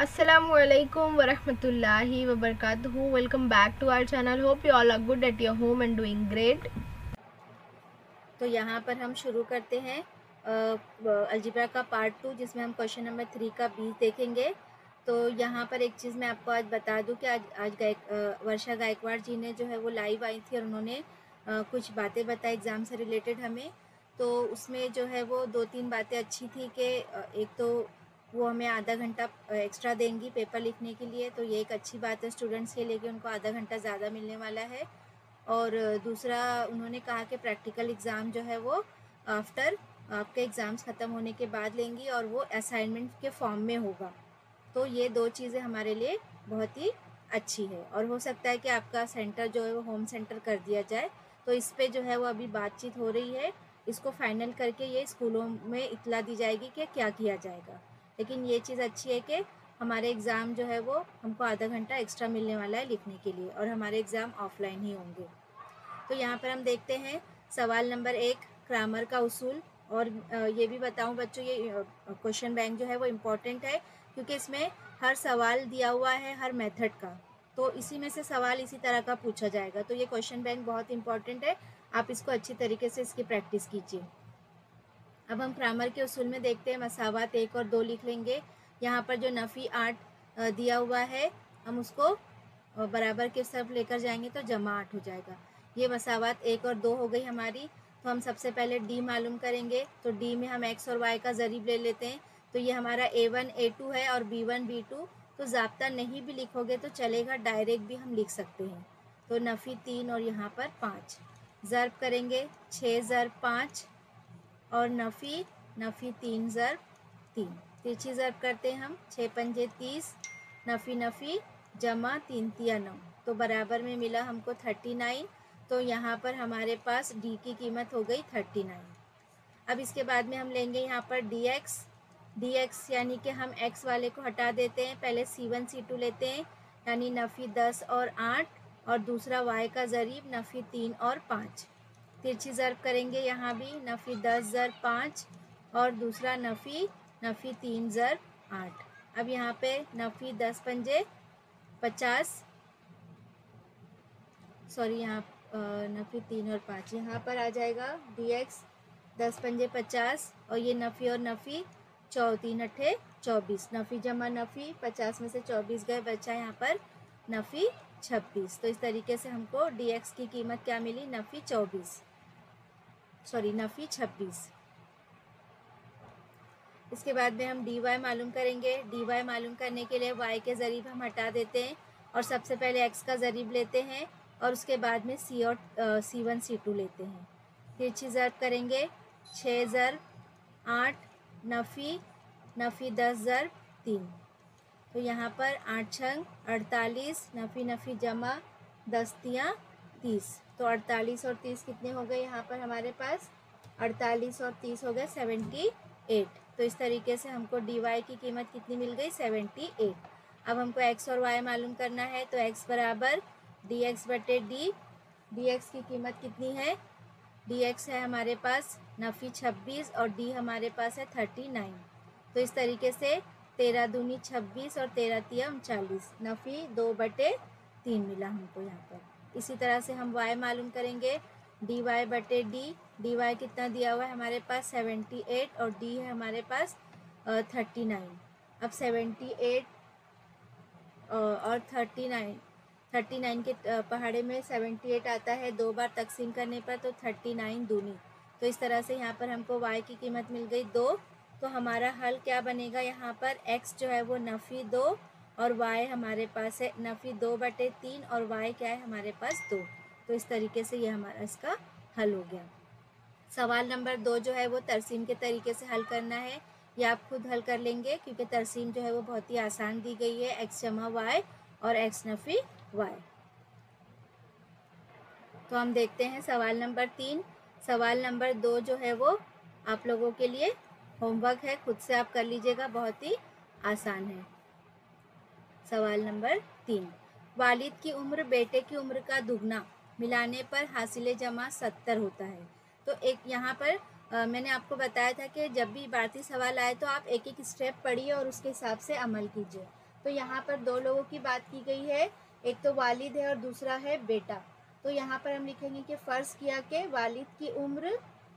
Assalamualaikum warahmatullahi wabarakatuh. Welcome back to our channel. Hope you all are good at your home and doing great. तो यहाँ पर हम शुरू करते हैं अलजेब्रा का पार्ट 2, जिसमें हम क्वेश्चन नंबर 3 का बीज देखेंगे। तो यहाँ पर एक चीज़ मैं आपको आज बता दूं कि आज वर्षा गायकवाड़ जी ने जो है वो लाइव आई थी और उन्होंने कुछ बातें बताई एग्ज़ाम से रिलेटेड हमें। तो उसमें जो है वो 2-3 बातें अच्छी थी कि एक तो वो हमें आधा घंटा एक्स्ट्रा देंगी पेपर लिखने के लिए, तो ये एक अच्छी बात है स्टूडेंट्स के लिए कि उनको आधा घंटा ज़्यादा मिलने वाला है। और दूसरा उन्होंने कहा कि प्रैक्टिकल एग्ज़ाम जो है वो आफ्टर आपके एग्ज़ाम्स ख़त्म होने के बाद लेंगी और वो असाइनमेंट के फॉर्म में होगा। तो ये 2 चीज़ें हमारे लिए बहुत ही अच्छी है और हो सकता है कि आपका सेंटर जो है वो होम सेंटर कर दिया जाए। तो इस पे जो है वो अभी बातचीत हो रही है, इसको फाइनल करके ये स्कूलों में इतला दी जाएगी कि क्या किया जाएगा। लेकिन ये चीज़ अच्छी है कि हमारे एग्ज़ाम जो है वो हमको आधा घंटा एक्स्ट्रा मिलने वाला है लिखने के लिए और हमारे एग्ज़ाम ऑफलाइन ही होंगे। तो यहाँ पर हम देखते हैं सवाल नंबर 1, ग्रामर का उसूल। और ये भी बताऊँ बच्चों, ये क्वेश्चन बैंक जो है वो इम्पोर्टेंट है क्योंकि इसमें हर सवाल दिया हुआ है हर मेथड का, तो इसी में से सवाल इसी तरह का पूछा जाएगा। तो ये क्वेश्चन बैंक बहुत इंपॉर्टेंट है, आप इसको अच्छी तरीके से इसकी प्रैक्टिस कीजिए। अब हम ग्रामर के उसूल में देखते हैं, मसावात 1 और 2 लिख लेंगे। यहाँ पर जो नफ़ी 8 दिया हुआ है, हम उसको बराबर के सब लेकर जाएंगे तो जमा 8 हो जाएगा। ये मसावात 1 और 2 हो गई हमारी। तो हम सबसे पहले डी मालूम करेंगे। तो डी में हम एक्स और वाई का ज़रीब ले लेते हैं। तो ये हमारा A1 A2 है और B1 B2। तो ज़ाब्ता नहीं भी लिखोगे तो चलेगा, डायरेक्ट भी हम लिख सकते हैं। तो नफ़ी 3 और यहाँ पर 5 ज़र्ब करेंगे, 6 ज़र्ब 5 और नफ़ी 3 ज़र्ब 3 तिरछी ज़र्ब करते हैं हम, 6 पंजे 30, नफ़ी जमा 3 तिया 9, तो बराबर में मिला हमको 39। तो यहाँ पर हमारे पास डी की कीमत हो गई 39। अब इसके बाद में हम लेंगे यहाँ पर डी एक्स यानी कि हम एक्स वाले को हटा देते हैं, पहले C1 C2 लेते हैं, यानी नफ़ी 10 और 8 और दूसरा वाई का ज़रीब नफ़ी 3 और 5। तिरछी ज़र्ब करेंगे, यहाँ भी नफ़ी 10 ज़र्ब 5 और दूसरा नफ़ी 3 ज़र्ब 8। अब यहाँ पे नफ़ी 10 पंजे 50, सॉरी यहाँ नफ़ी 3 और 5 यहाँ पर आ जाएगा डी एक्स 10 पंजे 50 और ये नफ़ी और नफ़ी 3 अट्ठे 24, नफ़ी जमा नफ़ी 50 में से 24 गए, बचा यहाँ पर नफ़ी 26। तो इस तरीके से हमको डी एक्स की कीमत क्या मिली, नफ़ी 26। इसके बाद में हम डी वाई मालूम करेंगे। डी वाई मालूम करने के लिए वाई के ज़रीब हम हटा देते हैं और सबसे पहले एक्स का ज़रीब लेते हैं और उसके बाद में C1 C2 लेते हैं। तिरछी ज़र्ब करेंगे, 6 ज़र्ब 8 नफ़ी 10 ज़र्ब 3। तो यहाँ पर 8 छंग 48, नफ़ी जमा 10 तियाँ 30। तो 48 और 30 कितने हो गए यहाँ पर हमारे पास, 48 और 30 हो गए 78। तो इस तरीके से हमको डी वाई की कीमत कितनी मिल गई, 78। अब हमको एक्स और वाई मालूम करना है, तो एक्स बराबर डी एक्स बटे डी एक्स की कीमत कितनी है, डी एक्स है हमारे पास नफ़ी 26 और डी हमारे पास है 39। तो इस तरीके से 13 दूनी 26 और 13 तिया 39, नफ़ी 2/3 मिला हमको यहाँ पर। इसी तरह से हम y मालूम करेंगे, डी वाई बटे डी वाई कितना दिया हुआ है हमारे पास 78 और डी है हमारे पास 39। अब 78 और 39 के पहाड़े में 78 आता है, 2 बार तकसीम करने पर तो 39 दूनी। तो इस तरह से यहाँ पर हमको y की कीमत मिल गई 2। तो हमारा हल क्या बनेगा, यहाँ पर x जो है वो नफ़ी 2 और y हमारे पास है नफ़ी 2/3 और y क्या है हमारे पास 2। तो इस तरीके से ये हमारा इसका हल हो गया। सवाल नंबर 2 जो है वो तरसीम के तरीके से हल करना है, ये आप खुद हल कर लेंगे क्योंकि तरसीम जो है वो बहुत ही आसान दी गई है, x जमा y और x नफ़ी y। तो हम देखते हैं सवाल नंबर 3। सवाल नंबर 2 जो है वो आप लोगों के लिए होमवर्क है, खुद से आप कर लीजिएगा, बहुत ही आसान है। सवाल नंबर 3, वालिद की उम्र बेटे की उम्र का दुगना मिलाने पर हासिल जमा 70 होता है। तो एक यहाँ पर मैंने आपको बताया था कि जब भी इबारती सवाल आए तो आप एक एक स्टेप पढ़िए और उसके हिसाब से अमल कीजिए। तो यहाँ पर दो लोगों की बात की गई है, एक तो वालिद है और दूसरा है बेटा। तो यहाँ पर हम लिखेंगे कि फ़र्ज़ किया कि वालिद की उम्र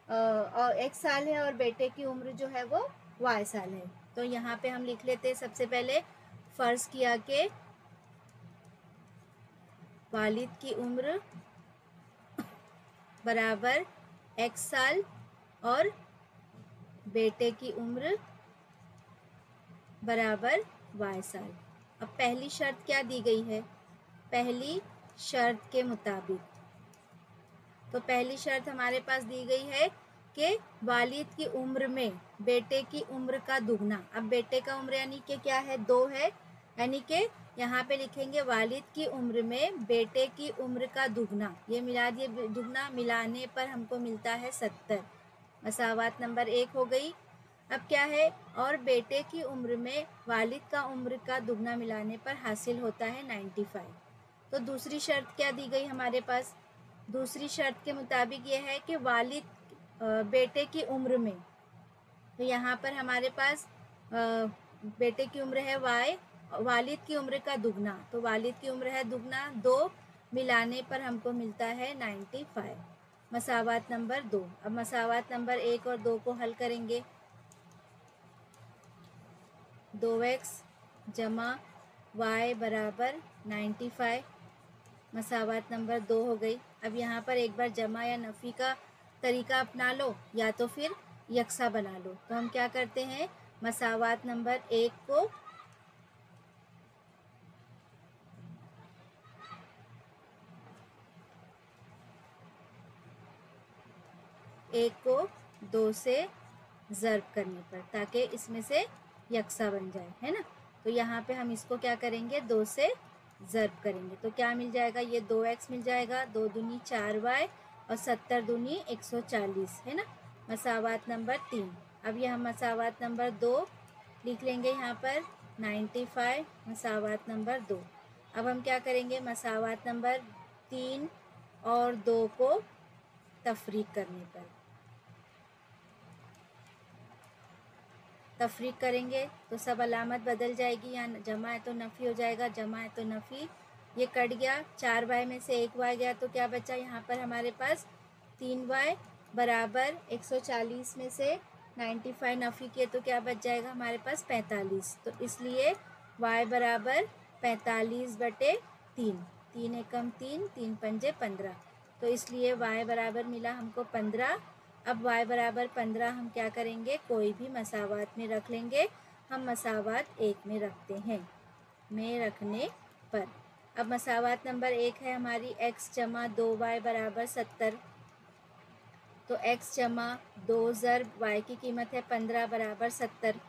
और x साल है और बेटे की उम्र जो है वो y साल है। तो यहाँ पे हम लिख लेते हैं सबसे पहले फ़र्ज़ किया कि वालिद की उम्र बराबर x साल और बेटे की उम्र बराबर y साल। अब पहली शर्त क्या दी गई है? पहली शर्त के मुताबिक, तो पहली शर्त हमारे पास दी गई है कि वालिद की उम्र में बेटे की उम्र का दुगना। अब बेटे का उम्र यानी कि क्या है? 2 है, यानी कि यहाँ पे लिखेंगे वालिद की उम्र में बेटे की उम्र का दुगना। ये मिला दिए, दुगना मिलाने पर हमको मिलता है 70। मसावात नंबर 1 हो गई। अब क्या है? और बेटे की उम्र में वालिद का उम्र का दुगना मिलाने पर हासिल होता है 95। तो दूसरी शर्त क्या दी गई हमारे पास? दूसरी शर्त के मुताबिक ये है कि वालिद बेटे की उम्र में, तो यहाँ पर हमारे पास बेटे की उम्र है y, वालिद की उम्र का दुगना, तो वालिद की उम्र है दुगना, 2 मिलाने पर हमको मिलता है 95। मसावात नंबर 2। अब मसावात नंबर 1 और 2 को हल करेंगे। 2x जमा y बराबर 95। मसावात नंबर 2 हो गई। अब यहाँ पर एक बार जमा या नफ़ी का तरीका अपना लो या तो फिर यकसा बना लो। तो हम क्या करते हैं? मसावात नंबर 1 को 2 से ज़र्ब करने पर, ताकि इसमें से यकसा बन जाए, है ना। तो यहाँ पे हम इसको क्या करेंगे? 2 से ज़र्ब करेंगे तो क्या मिल जाएगा? ये 2x मिल जाएगा, 2 दूनी 4y और 70 दूनी 140, है ना। मसावात नंबर 3। अब ये हम मसावात नंबर 2 लिख लेंगे यहाँ पर 95 मसावात नंबर 2। अब हम क्या करेंगे? मसावात नंबर 3 और 2 को तफरीक करने पर, तफरीक करेंगे तो सब अलामत बदल जाएगी। यहाँ जमा है तो नफ़ी हो जाएगा, जमा है तो नफ़ी, ये कट गया। 4y में से 1y गया तो क्या बचा यहाँ पर हमारे पास? 3y बराबर 140 में से 95 नफ़ी किए तो क्या बच जाएगा हमारे पास? 45। तो इसलिए y बराबर 45/3। 3 एकम 3, 3 पंजे 15, तो इसलिए y बराबर मिला हमको 15। अब y बराबर 15 हम क्या करेंगे? कोई भी मसावात में रख लेंगे। हम मसावात 1 में रखते हैं, में रखने पर। अब मसावात नंबर 1 है हमारी x जमा 2y बराबर 70। तो x जमा 2 ज़र्ब y की कीमत है 15 बराबर 70।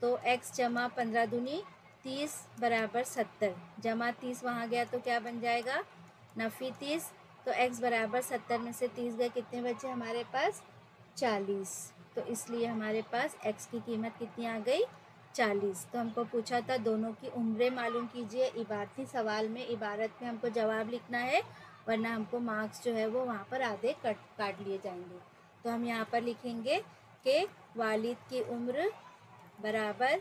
तो x जमा 15 दूनी 30 बराबर 70, जमा 30 वहाँ गया तो क्या बन जाएगा? नफ़ी 30। तो x बराबर 70 में से 30 गए, कितने बचे हमारे पास? 40। तो इसलिए हमारे पास x की कीमत कितनी आ गई? 40। तो हमको पूछा था दोनों की उम्रें मालूम कीजिए। इबारती सवाल में, इबारत में हमको जवाब लिखना है, वरना हमको मार्क्स जो है वो वहाँ पर आधे काट लिए जाएंगे। तो हम यहाँ पर लिखेंगे कि वालिद की उम्र बराबर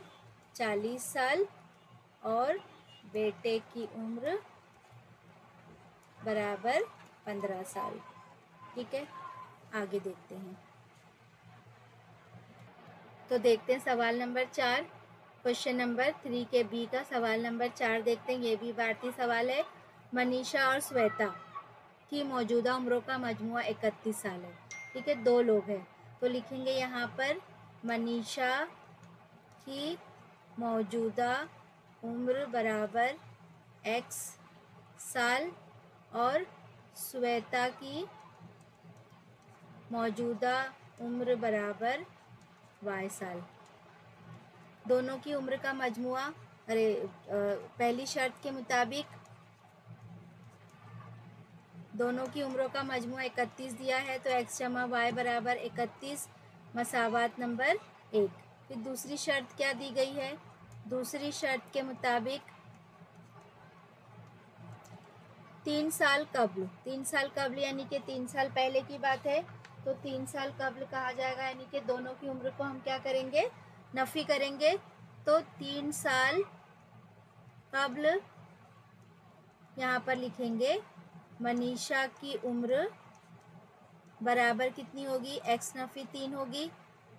40 साल और बेटे की उम्र बराबर 15 साल। ठीक है, आगे देखते हैं। तो देखते हैं सवाल नंबर 4, क्वेश्चन नंबर 3 के बी का सवाल नंबर 4 देखते हैं। ये भी भारतीय सवाल है। मनीषा और श्वेता की मौजूदा उम्रों का मजमुआ 31 साल है। ठीक है, 2 लोग हैं तो लिखेंगे यहाँ पर मनीषा की मौजूदा उम्र बराबर x साल और श्वेता की मौजूदा उम्र बराबर y साल। दोनों की उम्र का मजमुआ, पहली शर्त के मुताबिक दोनों की उम्रों का मजमुआ 31 दिया है, तो x जमा y बराबर 31 मसावात नंबर 1। फिर दूसरी शर्त क्या दी गई है? दूसरी शर्त के मुताबिक 3 साल कब्ल, 3 साल कब्ल यानी कि 3 साल पहले की बात है, तो 3 साल कब्ल कहा जाएगा, यानी कि दोनों की उम्र को हम क्या करेंगे? नफ़ी करेंगे। तो 3 साल कब्ल, यहाँ पर लिखेंगे मनीषा की उम्र बराबर कितनी होगी, x नफ़ी 3 होगी,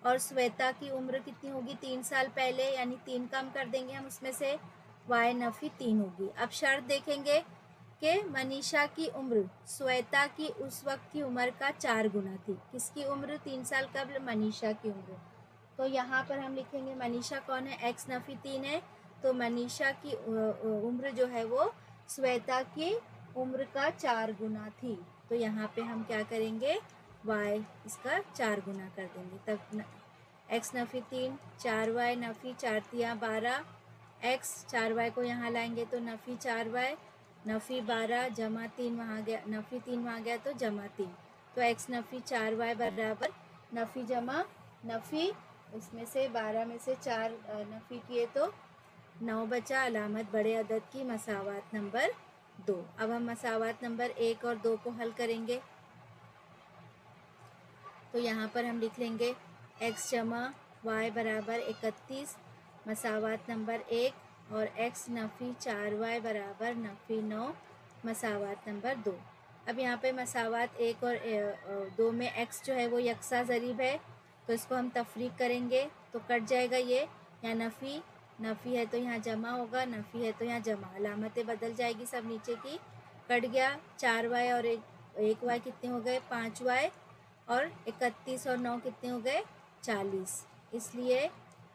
और श्वेता की उम्र कितनी होगी 3 साल पहले, यानी 3 कम कर देंगे हम उसमें से, y नफ़ी 3 होगी। अब शर्त देखेंगे कि मनीषा की उम्र श्वेता की उस वक्त की उम्र का 4 गुना थी। किसकी उम्र 3 साल कबल, मनीषा की उम्र। तो यहाँ पर हम लिखेंगे मनीषा कौन है, x नफ़ी 3 है, तो मनीषा की उम्र जो है वो श्वेता की उम्र का 4 गुना थी। तो यहाँ पे हम क्या करेंगे, y इसका 4 गुना कर देंगे, तब x नफ़ी 3, 4y नफ़ी 4 तिया 12, x 4y को यहाँ लाएंगे तो नफ़ी 4y, नफ़ी 12 जमा 3 वहाँ गया, नफ़ी 3 वहाँ गया तो जमा 3, तो x नफ़ी 4y बराबर नफ़ी जमा नफ़ी, इसमें से 12 में से 4 नफ़ी किए तो 9 बचा, अलामत बड़े अदद की, मसावात नंबर 2। अब हम मसावात नंबर 1 और 2 को हल करेंगे। तो यहाँ पर हम लिख लेंगे x जमा y बराबर 31, मसावात नंबर 1, और x नफ़ी 4y बराबर नफ़ी 9, मसावात नंबर 2। अब यहाँ पे मसावात 1 और 2 में x जो है वो यकसा ज़रीब है, तो इसको हम तफरीक करेंगे तो कट जाएगा ये, या नफ़ी है तो यहाँ जमा होगा, नफ़ी है तो यहाँ जमा, अलामतें बदल जाएगी सब नीचे की, कट गया। 4y और 1y कितने हो गए, 5y, और 31 और 9 कितने हो गए, 40। इसलिए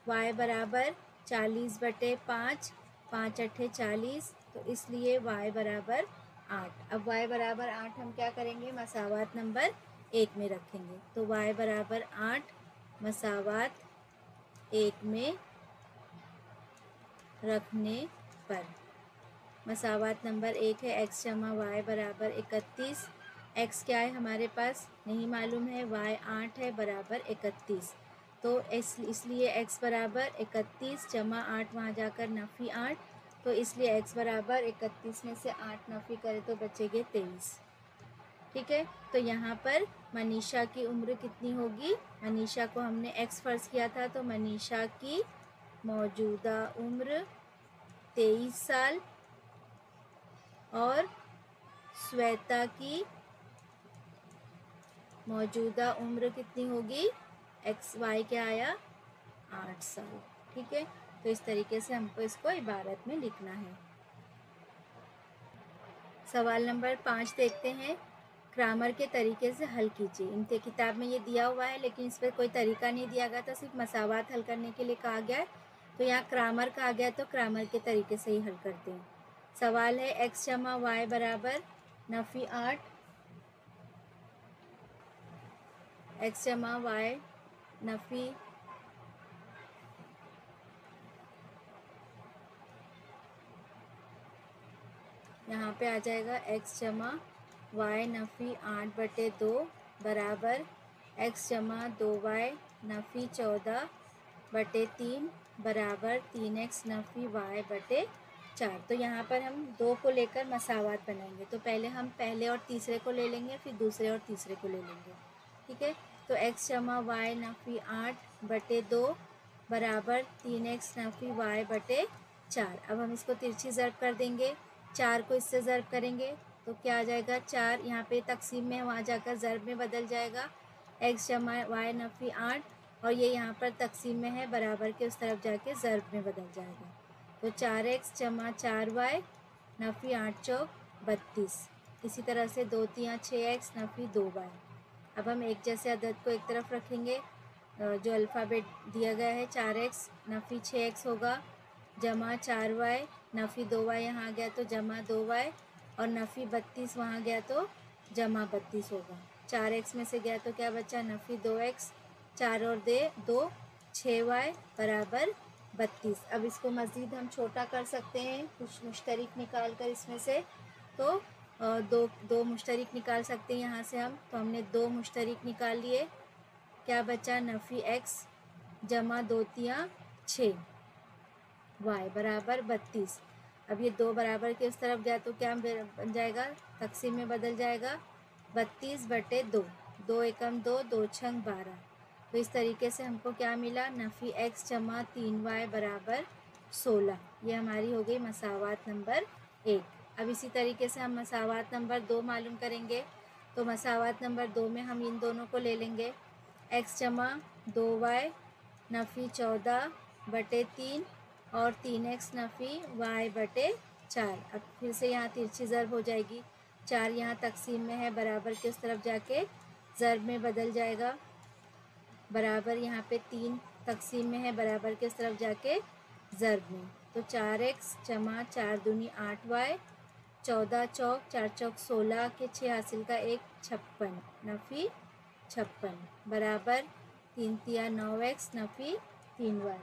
y बराबर 40/5, 5 अट्ठे 40, तो इसलिए y बराबर 8। अब y बराबर 8 हम क्या करेंगे, मसावात नंबर 1 में रखेंगे, तो y बराबर 8 मसावात 1 में रखने पर, मसावात नंबर 1 है x जमा y बराबर 31, x क्या है हमारे पास नहीं मालूम है, y 8 है बराबर 31, तो इसलिए x बराबर 31 जमा 8 वहाँ जाकर नफ़ी 8, तो इसलिए x बराबर 31 में से 8 नफ़ी करें तो बचेंगे 23। ठीक है, तो यहाँ पर मनीषा की उम्र कितनी होगी, मनीषा को हमने x फ़र्ज़ किया था, तो मनीषा की मौजूदा उम्र 23 साल, और श्वेता की मौजूदा उम्र कितनी होगी, XY क्या आया 8 साल। ठीक है, तो इस तरीके से हमको इसको इबारत में लिखना है। सवाल नंबर 5 देखते हैं, ग्रामर के तरीके से हल कीजिए। इनके किताब में ये दिया हुआ है लेकिन इस पर कोई तरीका नहीं दिया गया था, सिर्फ मसावात हल करने के लिए कहा गया है, तो यहाँ ग्रामर कहा गया तो ग्रामर के तरीके से ही हल करते हैं। सवाल है x जमा y बराबर नफ़ी 8, x जमा y नफ़ी यहाँ पे आ जाएगा x जमा y नफ़ी 8/2 बराबर x जमा 2y नफ़ी 14/3 बराबर 3x नफ़ी y/4। तो यहाँ पर हम 2 को लेकर मसावात बनाएंगे, तो पहले हम पहले और तीसरे को ले लेंगे, फिर दूसरे और तीसरे को ले लेंगे। ठीक है, तो x जमा y नफ़ी 8/2 बराबर 3x नफ़ी y/4। अब हम इसको तिरछी ज़र्ब कर देंगे, 4 को इससे ज़र्ब करेंगे तो क्या आ जाएगा, 4 यहाँ पे तकसीम में है वहाँ जाकर ज़र्ब में बदल जाएगा, x जमा y नफ़ी 8, और ये यहाँ पर तकसीम में है बराबर के उस तरफ जाके ज़र्ब में बदल जाएगा, तो 4x जमा 4y नफ़ी 8 चौक 32। इसी तरह से 2 तियाँ 6x नफ़ी 2y। अब हम एक जैसे अदद को एक तरफ रखेंगे, जो अल्फ़ाबेट दिया गया है 4x नफ़ी 6x होगा, जमा 4y नफ़ी 2y यहाँ आ गया तो जमा 2y, और नफ़ी 32 वहाँ गया तो जमा 32 होगा। 4x में से गया तो क्या बचा, नफ़ी 2x, 4 और 2 6y बराबर 32। अब इसको मज़ीद हम छोटा कर सकते हैं, कुछ मुश्तरक निकाल कर इसमें से, तो दो मुश्तरक निकाल सकते हैं यहाँ से हम, तो हमने 2 मुश्तरक निकाल लिए, क्या बचा, नफ़ी x जमा 2 तियाँ 6 y बराबर 32। अब ये 2 बराबर के उस तरफ गया तो क्या बन जाएगा, तकसीम में बदल जाएगा, 32/2, 2 एकम 2, 2 छंग 12। तो इस तरीके से हमको क्या मिला, नफ़ी x जमा 3y बराबर 16। ये हमारी हो गई मसावात नंबर 1। अब इसी तरीके से हम मसावात नंबर 2 मालूम करेंगे। तो मसावात नंबर 2 में हम इन दोनों को ले लेंगे, x जमा 2y नफ़ी 14/3 और 3x नफ़ी y/4। अब फिर से यहाँ तिरछी ज़र्ब हो जाएगी, 4 यहाँ तकसीम में है, बराबर के उस तरफ जाके ज़र्ब में बदल जाएगा। बराबर यहाँ पे 3 तकसीम में है, बराबर के उस तरफ जाके ज़र्ब में। तो 4x जमा 4 दूनी 8y 14 चौक 4 चौक 16 के 6 हासिल का 1 56 नफ़ी 56 बराबर 3 तिया 9x नफ़ी 3y।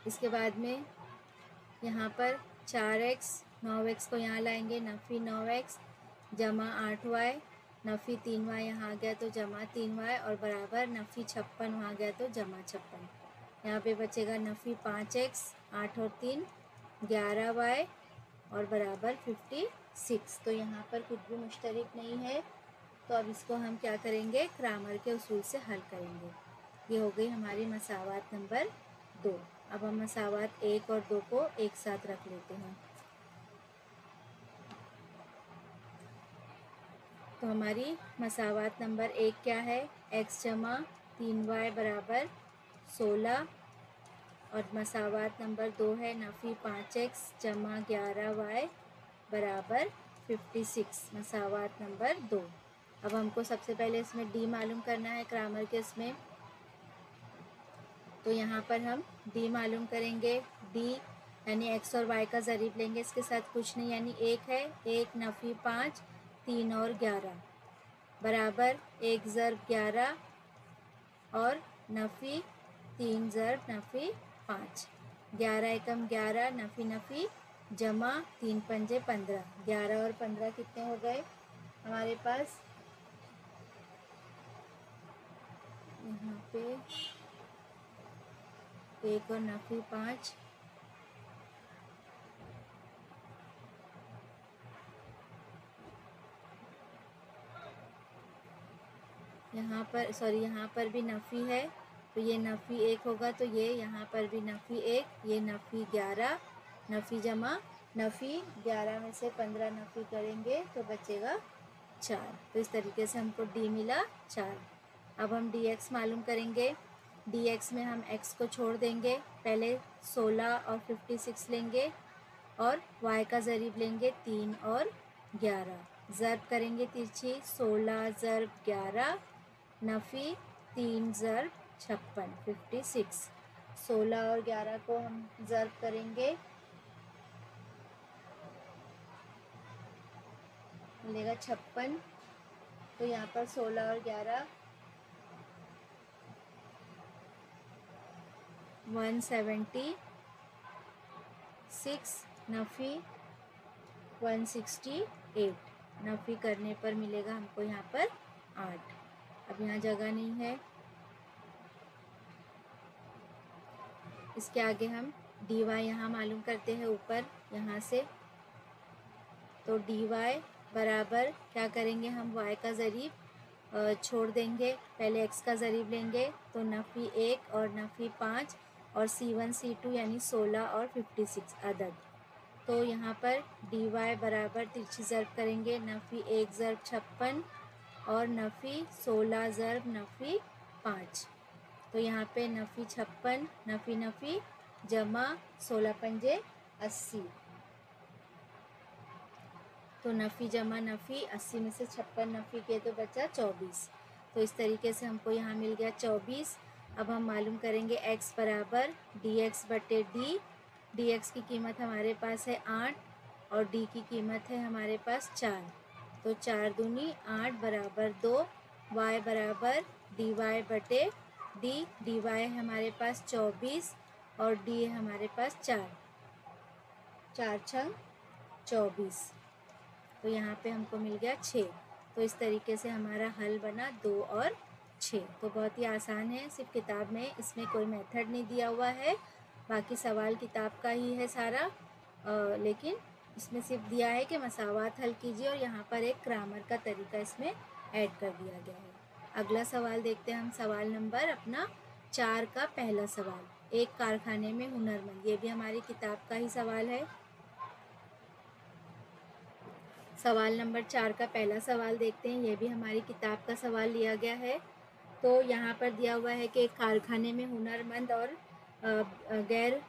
इसके बाद में यहाँ पर 4x 9x को यहाँ लाएंगे, नफ़ी 9x जमा 8y नफ़ी 3y यहाँ आ गया तो जमा 3y और बराबर नफ़ी 56 वहाँ गया तो जमा 56। यहाँ पे बचेगा नफ़ी 5x 8 और 3 11y और बराबर 56। तो यहाँ पर कुछ भी मुश्तरक नहीं है, तो अब इसको हम क्या करेंगे, ग्रामर के उसूल से हल करेंगे। ये हो गई हमारी मसावात नंबर 2। अब हम मसावात 1 और 2 को एक साथ रख लेते हैं। तो हमारी मसावात नंबर 1 क्या है, x जमा 3y बराबर 16 और मसावात नंबर 2 है नफ़ी 5x जमा 11y बराबर 56। मसावात नंबर 2। अब हमको सबसे पहले इसमें d मालूम करना है ग्रामर के इसमें। तो यहाँ पर हम d मालूम करेंगे। d यानी x और y का ज़रीब लेंगे, इसके साथ कुछ नहीं यानी 1 है, 1 नफ़ी 5 3 और 11 बराबर 1 ज़र्ब 11 और नफ़ी 3 ज़र्ब नफ़ी 5। 11 एकम 11 नफ़ी नफ़ी जमा 3 पंजे 15। 11 और 15 कितने हो गए हमारे पास, यहाँ पे 1 और नफ़ी 5 यहाँ पर सॉरी यहाँ पर भी नफ़ी है, तो ये नफ़ी 1 होगा, तो ये यहाँ पर भी नफ़ी 1, ये नफ़ी 11 नफ़ी जमा नफ़ी 11 में से 15 नफ़ी करेंगे तो बचेगा 4। तो इस तरीके से हमको d मिला 4। अब हम dx मालूम करेंगे। dx में हम x को छोड़ देंगे, पहले 16 और 56 लेंगे और y का ज़रीब लेंगे 3 और 11। ज़र्ब करेंगे तिरछी, 16 ज़र्ब 11 नफ़ी 3 ज़र्ब 56 56। 16 और 11 को हम ज़र्ब करेंगे, मिलेगा 56। तो यहाँ पर 16 और 11 176 नफ़ी 168 नफ़ी करने पर मिलेगा हमको यहाँ पर 8। अब यहाँ जगह नहीं है, इसके आगे हम dy यहाँ मालूम करते हैं ऊपर यहाँ से। तो dy बराबर क्या करेंगे, हम y का ज़रीब छोड़ देंगे, पहले x का ज़रीब लेंगे तो नफ़ी 1 और नफ़ी 5 और c1 c2 यानी 16 और 56 अदद। तो यहाँ पर dy बराबर तिरछी ज़र्ब करेंगे, नफ़ी 1 ज़र्ब 56 और नफ़ी 16 ज़र्ब नफ़ी 5। तो यहाँ पे नफ़ी 56 नफ़ी नफ़ी जमा 16 पंजे 80। तो नफ़ी जमा नफ़ी 80 में से 56 नफ़ी किए तो बचा 24। तो इस तरीके से हमको यहाँ मिल गया 24। अब हम मालूम करेंगे x बराबर dx/d। dx की कीमत हमारे पास है 8 और d की कीमत है हमारे पास 4। तो 4 दूनी 8 बराबर 2। y बराबर dy/d। dy है हमारे पास 24 और d है हमारे पास 4। 4 छंग 24। तो यहाँ पे हमको मिल गया 6। तो इस तरीके से हमारा हल बना 2 और 6। तो बहुत ही आसान है, सिर्फ किताब में इसमें कोई मेथड नहीं दिया हुआ है, बाकी सवाल किताब का ही है सारा, लेकिन इसमें सिर्फ दिया है कि मसावात हल कीजिए और यहाँ पर एक ग्रामर का तरीका इसमें ऐड कर दिया गया है। अगला सवाल देखते हैं हम, सवाल नंबर अपना 4 का पहला सवाल। एक कारखाने में हुनरमंद, ये भी हमारी किताब का ही सवाल है। सवाल नंबर 4 का पहला सवाल देखते हैं, ये भी हमारी किताब का सवाल लिया गया है। तो यहाँ पर दिया हुआ है कि एक कारखाने में हुनरमंद और गैर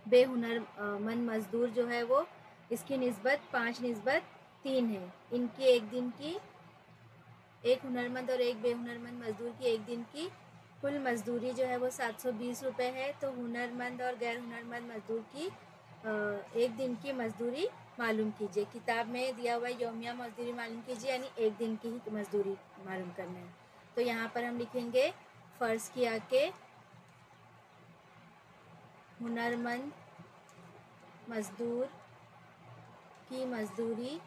बेहुनरमंद मजदूर जो है वो, इसकी निस्बत 5:3 है। इनकी एक दिन की, एक हुनरमंद और एक बेहुनरमंद मजदूर की एक दिन की कुल मजदूरी जो है वो 720 रुपये है। तो हुनरमंद और गैर हुनरमंद मजदूर की एक दिन की मजदूरी मालूम कीजिए। किताब में दिया हुआ यौमिया मजदूरी मालूम कीजिए, यानी एक दिन की ही मजदूरी मालूम करना है। तो यहाँ पर हम लिखेंगे फ़र्ज़ किया कि हुनरमंद मजदूर की मजदूरी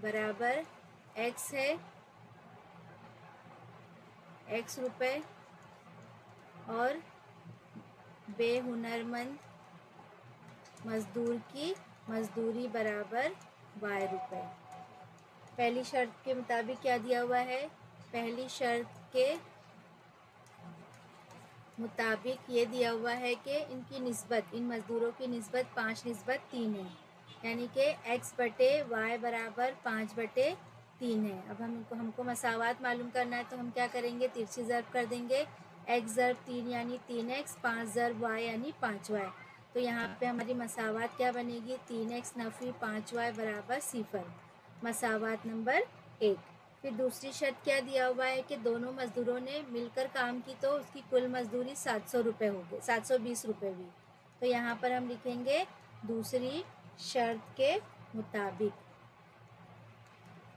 बराबर x है, x रुपये, और बेहुनरमंद मजदूर की मजदूरी बराबर y रुपये। पहली शर्त के मुताबिक क्या दिया हुआ है? पहली शर्त के मुताबिक ये दिया हुआ है कि इनकी निस्बत, इन मज़दूरों की निस्बत 5:3 है, यानी कि x/y बराबर 5/3 है। अब हमको मसावात मालूम करना है, तो हम क्या करेंगे? तिरछी ज़र्ब कर देंगे। x ज़र्ब 3 यानी 3x, 5 ज़र्ब y यानी 5y। तो यहाँ पे हमारी मसावात क्या बनेगी? 3x नफ़ी 5y बराबर 0। मसावात नंबर 1। फिर दूसरी शर्त क्या दिया हुआ है कि दोनों मज़दूरों ने मिलकर काम की तो उसकी कुल मज़दूरी 700 रुपये हो गई, 720 रुपये हुई। तो यहाँ पर हम लिखेंगे दूसरी शर्त के मुताबिक।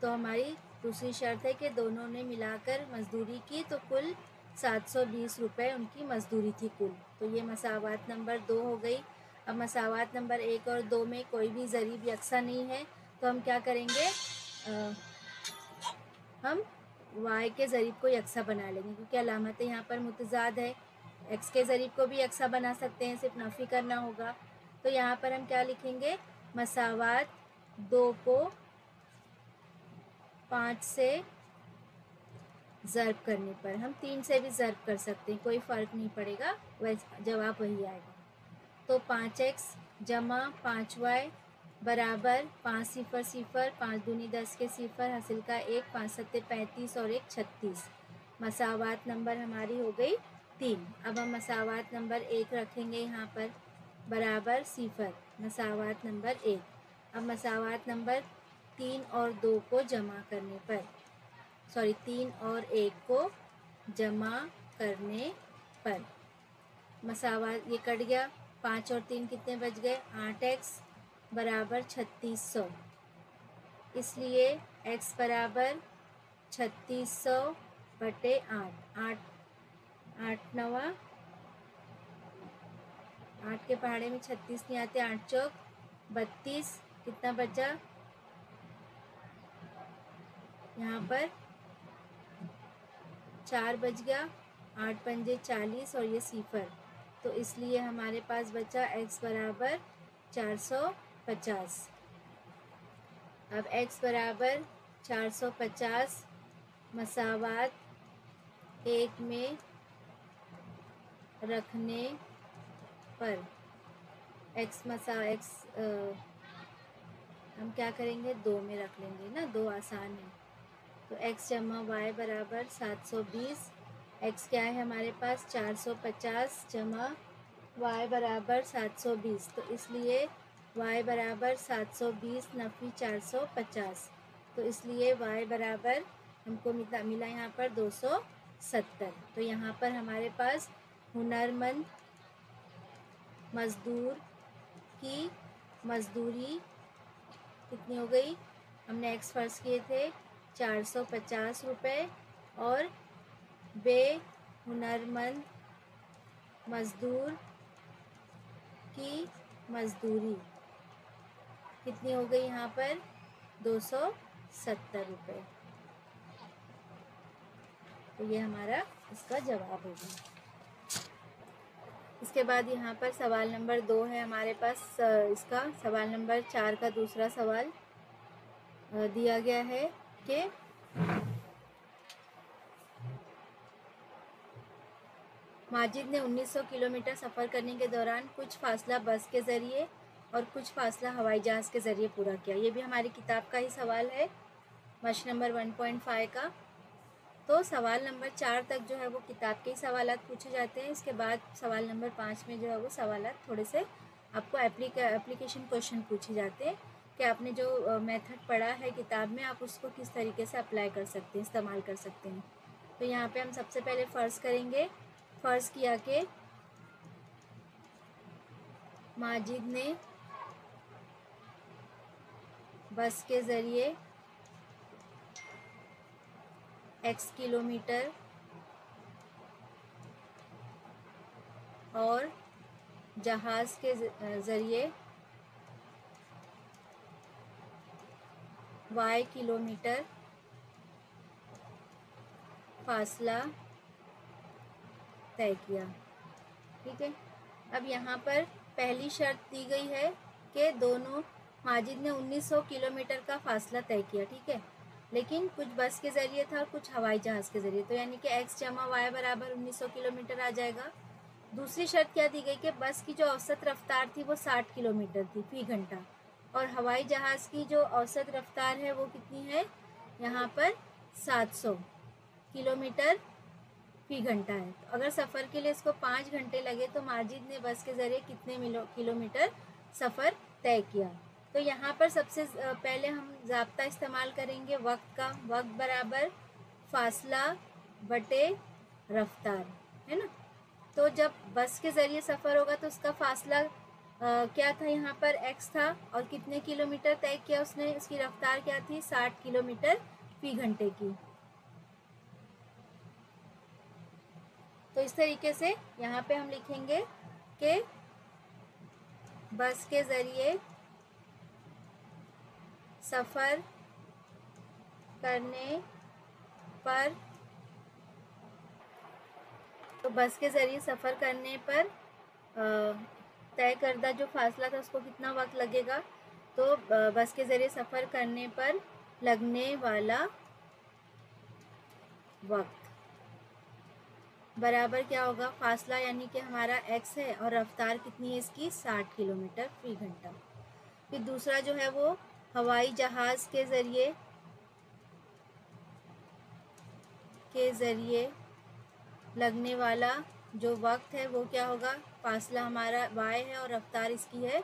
तो हमारी दूसरी शर्त है कि दोनों ने मिलाकर मज़दूरी की तो कुल 720 रुपये उनकी मज़दूरी थी कुल। तो ये मसावात नंबर 2 हो गई। अब मसावात नंबर 1 और 2 में कोई भी ज़रीब यकसा नहीं है, तो हम क्या करेंगे? हम y के ज़रीब को यकसा बना लेंगे, क्योंकि अलामत यहाँ पर मुतज़ाद है। x के ज़रीब को भी यकसा बना सकते हैं, सिर्फ नफ़ी करना होगा। तो यहाँ पर हम क्या लिखेंगे? मसावात 2 को 5 से ज़र्ब करने पर, हम 3 से भी ज़र्ब कर सकते हैं, कोई फ़र्क नहीं पड़ेगा, वैसे जवाब वही आएगा। तो 5x जमा 5y बराबर 5 0 0, 5 दूनी 10 के 0, हासिल का 1, 5 सत्ते 35 और 1 36। मसावात नंबर हमारी हो गई 3। अब हम मसावात नंबर 1 रखेंगे यहाँ पर, बराबर 0, मसावात नंबर 1। अब मसावात नंबर 3 और 2 को जमा करने पर, 3 और 1 को जमा करने पर मसावात ये कट गया। 5 और 3 कितने बच गए? 8x बराबर 3600। इसलिए x बराबर 3600/8। 8 9, 8 के पहाड़े में 36 नहीं आते, 8 चौक 32। कितना बचा? यहाँ पर 4 बच गया, 8 पंजे 40 और ये 0। तो इसलिए हमारे पास बचा x बराबर 450। अब x बराबर 450 मसावात 1 में रखने पर हम क्या करेंगे? 2 में रख लेंगे ना, 2 आसान है। तो x जमा y बराबर 720। x क्या है हमारे पास? 450 जमा y बराबर 720। तो इसलिए y बराबर 720 नफ़ी 450। तो इसलिए y बराबर हमको मिला यहाँ पर 270। तो यहाँ पर हमारे पास हुनरमंद मज़दूर की मज़दूरी कितनी हो गई? हमने x फ़र्ज़ किए थे 450 रुपये, और बेहुनरमंद मज़दूर की मज़दूरी कितनी हो गई यहाँ पर? 270 रुपये। तो ये हमारा इसका जवाब होगा। इसके बाद यहाँ पर सवाल नंबर 2 है हमारे पास। इसका सवाल नंबर 4 का दूसरा सवाल दिया गया है कि माजिद ने 1900 किलोमीटर सफ़र करने के दौरान कुछ फासला बस के ज़रिए और कुछ फासला हवाई जहाज़ के ज़रिए पूरा किया। ये भी हमारी किताब का ही सवाल है, मश नंबर 1.5 का। तो सवाल नंबर 4 तक जो है वो किताब के ही सवाल पूछे जाते हैं। इसके बाद सवाल नंबर 5 में जो है वो सवाल थोड़े से आपको एप्लीकेशन क्वेश्चन पूछे जाते हैं कि आपने जो मेथड पढ़ा है किताब में आप उसको किस तरीके से अप्लाई कर सकते हैं, इस्तेमाल कर सकते हैं। तो यहाँ पे हम सबसे पहले फ़र्ज़ करेंगे। फ़र्ज़ किया कि माजिद ने बस के ज़रिए x किलोमीटर और जहाज़ के ज़रिए y किलोमीटर फासला तय किया। ठीक है, अब यहाँ पर पहली शर्त दी गई है कि दोनों माजिद ने 1900 किलोमीटर का फासला तय किया। ठीक है, लेकिन कुछ बस के ज़रिए था और कुछ हवाई जहाज़ के ज़रिए, तो यानी कि x जमा y बराबर 1900 किलोमीटर आ जाएगा। दूसरी शर्त क्या दी गई कि बस की जो औसत रफ्तार थी वो 60 किलोमीटर थी फ़ी घंटा, और हवाई जहाज़ की जो औसत रफ्तार है वो कितनी है, यहाँ पर 700 किलोमीटर फ़ी घंटा है। तो अगर सफ़र के लिए इसको 5 घंटे लगे तो माजिद ने बस के ज़रिए कितने किलोमीटर सफ़र तय किया। तो यहाँ पर सबसे पहले हम ज़ाब्ता इस्तेमाल करेंगे वक्त का। वक्त बराबर फासला बटे रफ्तार, है ना। तो जब बस के ज़रिए सफ़र होगा तो उसका फासला क्या था, यहाँ पर x था, और कितने किलोमीटर तय किया उसने, उसकी रफ्तार क्या थी, 60 किलोमीटर फ़ी घंटे की। तो इस तरीके से यहाँ पे हम लिखेंगे कि बस के ज़रिए सफ़र करने पर, तो बस के ज़रिए सफ़र करने पर तय करदा जो फासला था उसको कितना वक्त लगेगा, तो बस के ज़रिए सफ़र करने पर लगने वाला वक्त बराबर क्या होगा, फासला यानी कि हमारा x है और रफ्तार कितनी है इसकी, 60 किलोमीटर फ़ी घंटा। फिर दूसरा जो है वो हवाई जहाज़ के ज़रिए लगने वाला जो वक्त है वो क्या होगा, फासला हमारा y है और रफ्तार इसकी है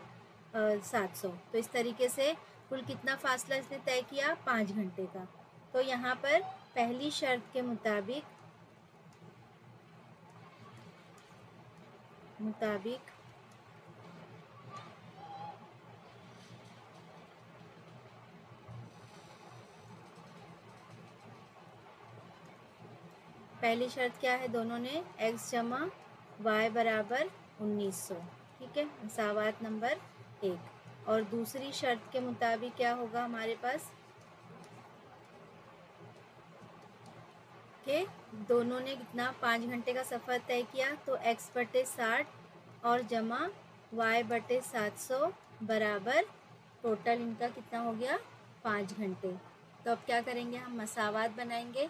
700। तो इस तरीके से कुल कितना फासला इसने तय किया, 5 घंटे का। तो यहाँ पर पहली शर्त के मुताबिक पहली शर्त क्या है, दोनों ने x जमा y बराबर 1900। ठीक है, मसावात नंबर 1। और दूसरी शर्त के मुताबिक क्या होगा हमारे पास कि दोनों ने कितना, 5 घंटे का सफ़र तय किया, तो x बटे 60 और जमा y बटे 700 बराबर टोटल इनका कितना हो गया, 5 घंटे। तो अब क्या करेंगे, हम मसावात बनाएंगे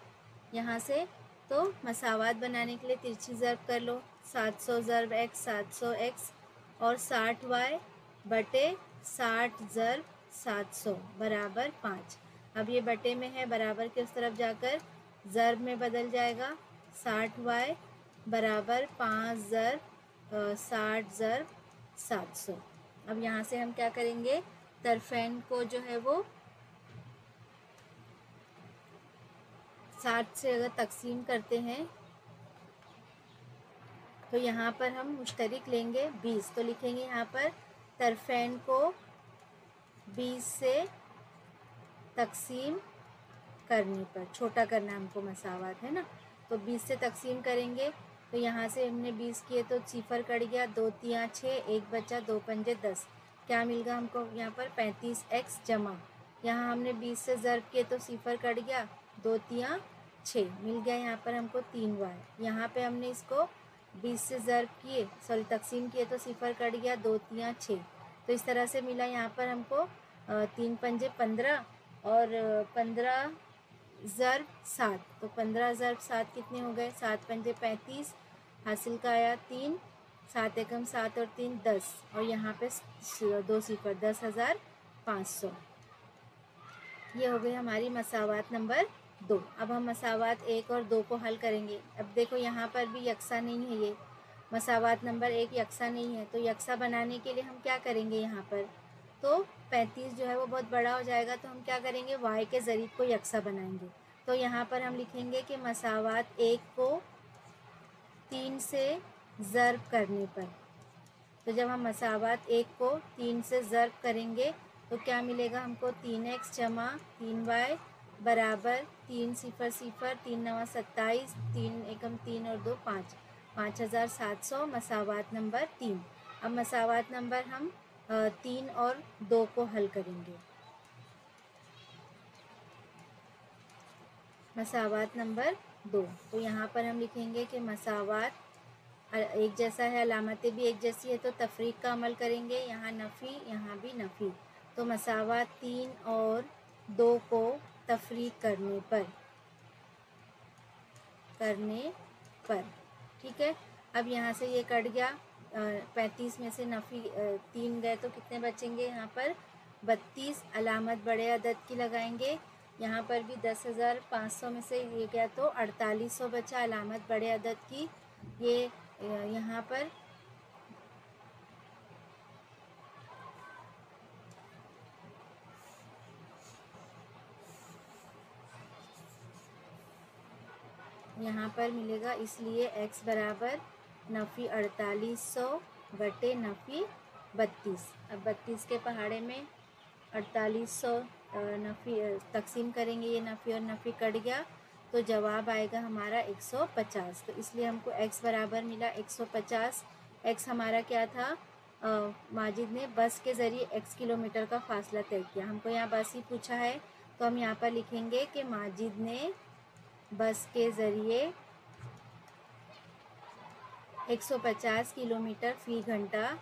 यहाँ से। तो मसावात बनाने के लिए तिरछी ज़र्ब कर लो, 700 ज़र्ब x 700x और 60y बटे 60 ज़र्ब 700 बराबर 5। अब ये बटे में है, बराबर के उस तरफ जाकर ज़र्ब में बदल जाएगा। 60y बराबर 5 ज़र्ब 60 ज़र्ब 700। अब यहाँ से हम क्या करेंगे, तरफ़ैन को जो है वो 60 से अगर तकसीम करते हैं तो यहाँ पर हम मुश्तरिक लेंगे 20। तो लिखेंगे यहाँ पर तरफ़ैन को 20 से तकसीम करने पर, छोटा करना हमको मसावात है ना, तो 20 से तकसीम करेंगे। तो यहाँ से हमने 20 किए तो सिफर कट गया, 2 तियाँ 6, 1 बचा, 2 पंजे 10। क्या मिल गया हमको यहाँ पर, 35x जमा, यहाँ हमने 20 से ज़र्ब किए तो सिफर कट गया, 2 तियाँ 6, मिल गया यहाँ पर हमको 3y। यहाँ पे हमने इसको 20 से ज़र्ब किए, सॉरी तकसीम किए तो सिफर कट गया, 2 तियाँ 6। तो इस तरह से मिला यहाँ पर हमको 3 पंजे 15 और 15 ज़र्ब 7, तो 15 ज़र्ब 7 कितने हो गए, 7 पंजे 35 हासिल का आया 3, 7 एकम 7 और 3 10, और यहाँ पे 2 सिफर 10,500। ये हो गई हमारी मसावात नंबर 2। अब हम मसावात 1 और 2 को हल करेंगे। अब देखो यहाँ पर भी यकसा नहीं है, ये मसावात नंबर 1 यकसा नहीं है, तो यकसा बनाने के लिए हम क्या करेंगे यहाँ पर, तो 35 जो है वो बहुत बड़ा हो जाएगा, तो हम क्या करेंगे, y के ज़रीब को यकसा बनाएंगे। तो यहाँ पर हम लिखेंगे कि मसावात 1 को 3 से ज़र्ब करने पर, तो जब हम मसावात 1 को 3 से ज़र्ब करेंगे तो क्या मिलेगा हमको, 3x जमा 3y बराबर 3 सिफर सिफर 3 नवा 27, 3 एकम 3 और 2 5, 5,700 मसावात नंबर 3। अब मसावात नंबर हम 3 और 2 को हल करेंगे। मसावात नंबर 2, तो यहाँ पर हम लिखेंगे कि मसावात एक जैसा है, अलामतें भी एक जैसी है, तो तफरीक का अमल करेंगे, यहाँ नफ़ी यहाँ भी नफ़ी, तो मसावात 3 और 2 को तफरीक करने पर ठीक है। अब यहाँ से ये कट गया, 35 में से नफ़ी 3 गए तो कितने बचेंगे, यहाँ पर 32। अलामत बड़े अदद की लगाएंगे, यहाँ पर भी 10,500 में से ये गया तो 4800 बचा अलामत बड़े अदद की। ये यहाँ पर मिलेगा, इसलिए x बराबर नफ़ी 4800 बटे नफ़ी 32। अब 32 के पहाड़े में 4800 नफ़ी तकसीम करेंगे, ये नफ़ी और नफ़ी कट गया तो जवाब आएगा हमारा 150। तो इसलिए हमको x बराबर मिला 150। x हमारा क्या था, माजिद ने बस के ज़रिए x किलोमीटर का फ़ासला तय किया। हमको यहाँ बस ही पूछा है, तो हम यहाँ पर लिखेंगे कि माजिद ने बस के ज़रिए 150 किलोमीटर फ़ी घंटा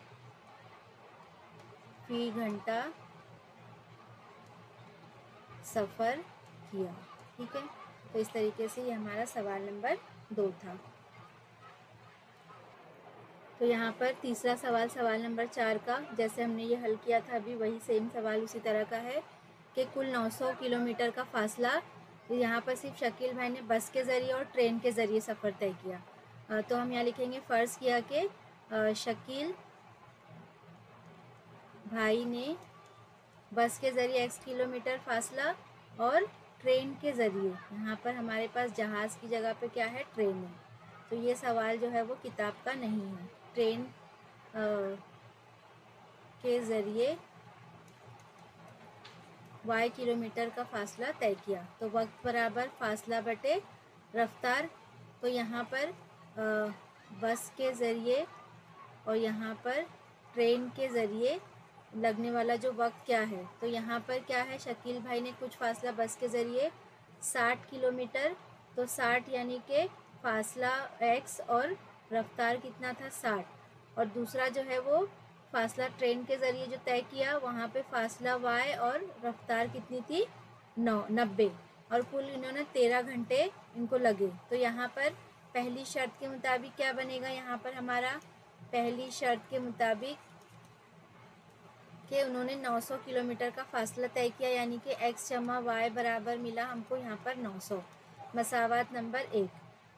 सफ़र किया। ठीक है, तो इस तरीके से ये हमारा सवाल नंबर 2 था। तो यहाँ पर तीसरा सवाल, सवाल नंबर 4 का, जैसे हमने ये हल किया था अभी, वही सेम सवाल उसी तरह का है कि कुल 900 किलोमीटर का फ़ासला, यहाँ पर सिर्फ शकील भाई ने बस के ज़रिए और ट्रेन के ज़रिए सफ़र तय किया। तो हम यहाँ लिखेंगे, फ़र्ज़ किया कि शकील भाई ने बस के ज़रिए x किलोमीटर फ़ासला और ट्रेन के ज़रिए, यहाँ पर हमारे पास जहाज़ की जगह पे क्या है, ट्रेन है, तो ये सवाल जो है वो किताब का नहीं है। ट्रेन के ज़रिए y किलोमीटर का फ़ासला तय किया, तो वक्त बराबर फ़ासला बटे रफ्तार। तो यहाँ पर बस के ज़रिए और यहाँ पर ट्रेन के ज़रिए लगने वाला जो वक्त क्या है, तो यहाँ पर क्या है, शकील भाई ने कुछ फ़ासला बस के ज़रिए 60 किलोमीटर, तो 60 यानी कि फ़ासला x और रफ्तार कितना था 60, और दूसरा जो है वो फ़ासला ट्रेन के ज़रिए जो तय किया, वहाँ पे फ़ासला y और रफ्तार कितनी थी 90, और कुल इन्होंने 13 घंटे इनको लगे। तो यहाँ पर पहली शर्त के मुताबिक क्या बनेगा, यहाँ पर हमारा पहली शर्त के मुताबिक कि उन्होंने 900 किलोमीटर का फ़ासला तय किया, यानी कि x जमा y बराबर मिला हमको यहाँ पर 900, मसावात नंबर 1।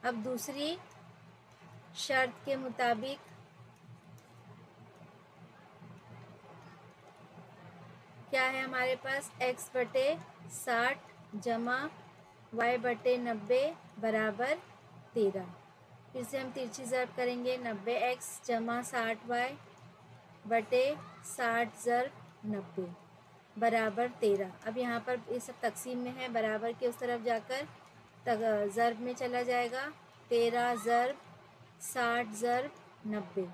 अब दूसरी शर्त के मुताबिक क्या है हमारे पास, x बटे 60 जमा y बटे 90 बराबर 13। फिर से हम तिरछी ज़र्ब करेंगे, 90x जमा 60y बटे 60 ज़र्ब 90 बराबर 13। अब यहाँ पर ये सब तकसीम में है, बराबर के उस तरफ जाकर ज़र्ब में चला जाएगा, 13 ज़र्ब 60 ज़र्ब 90।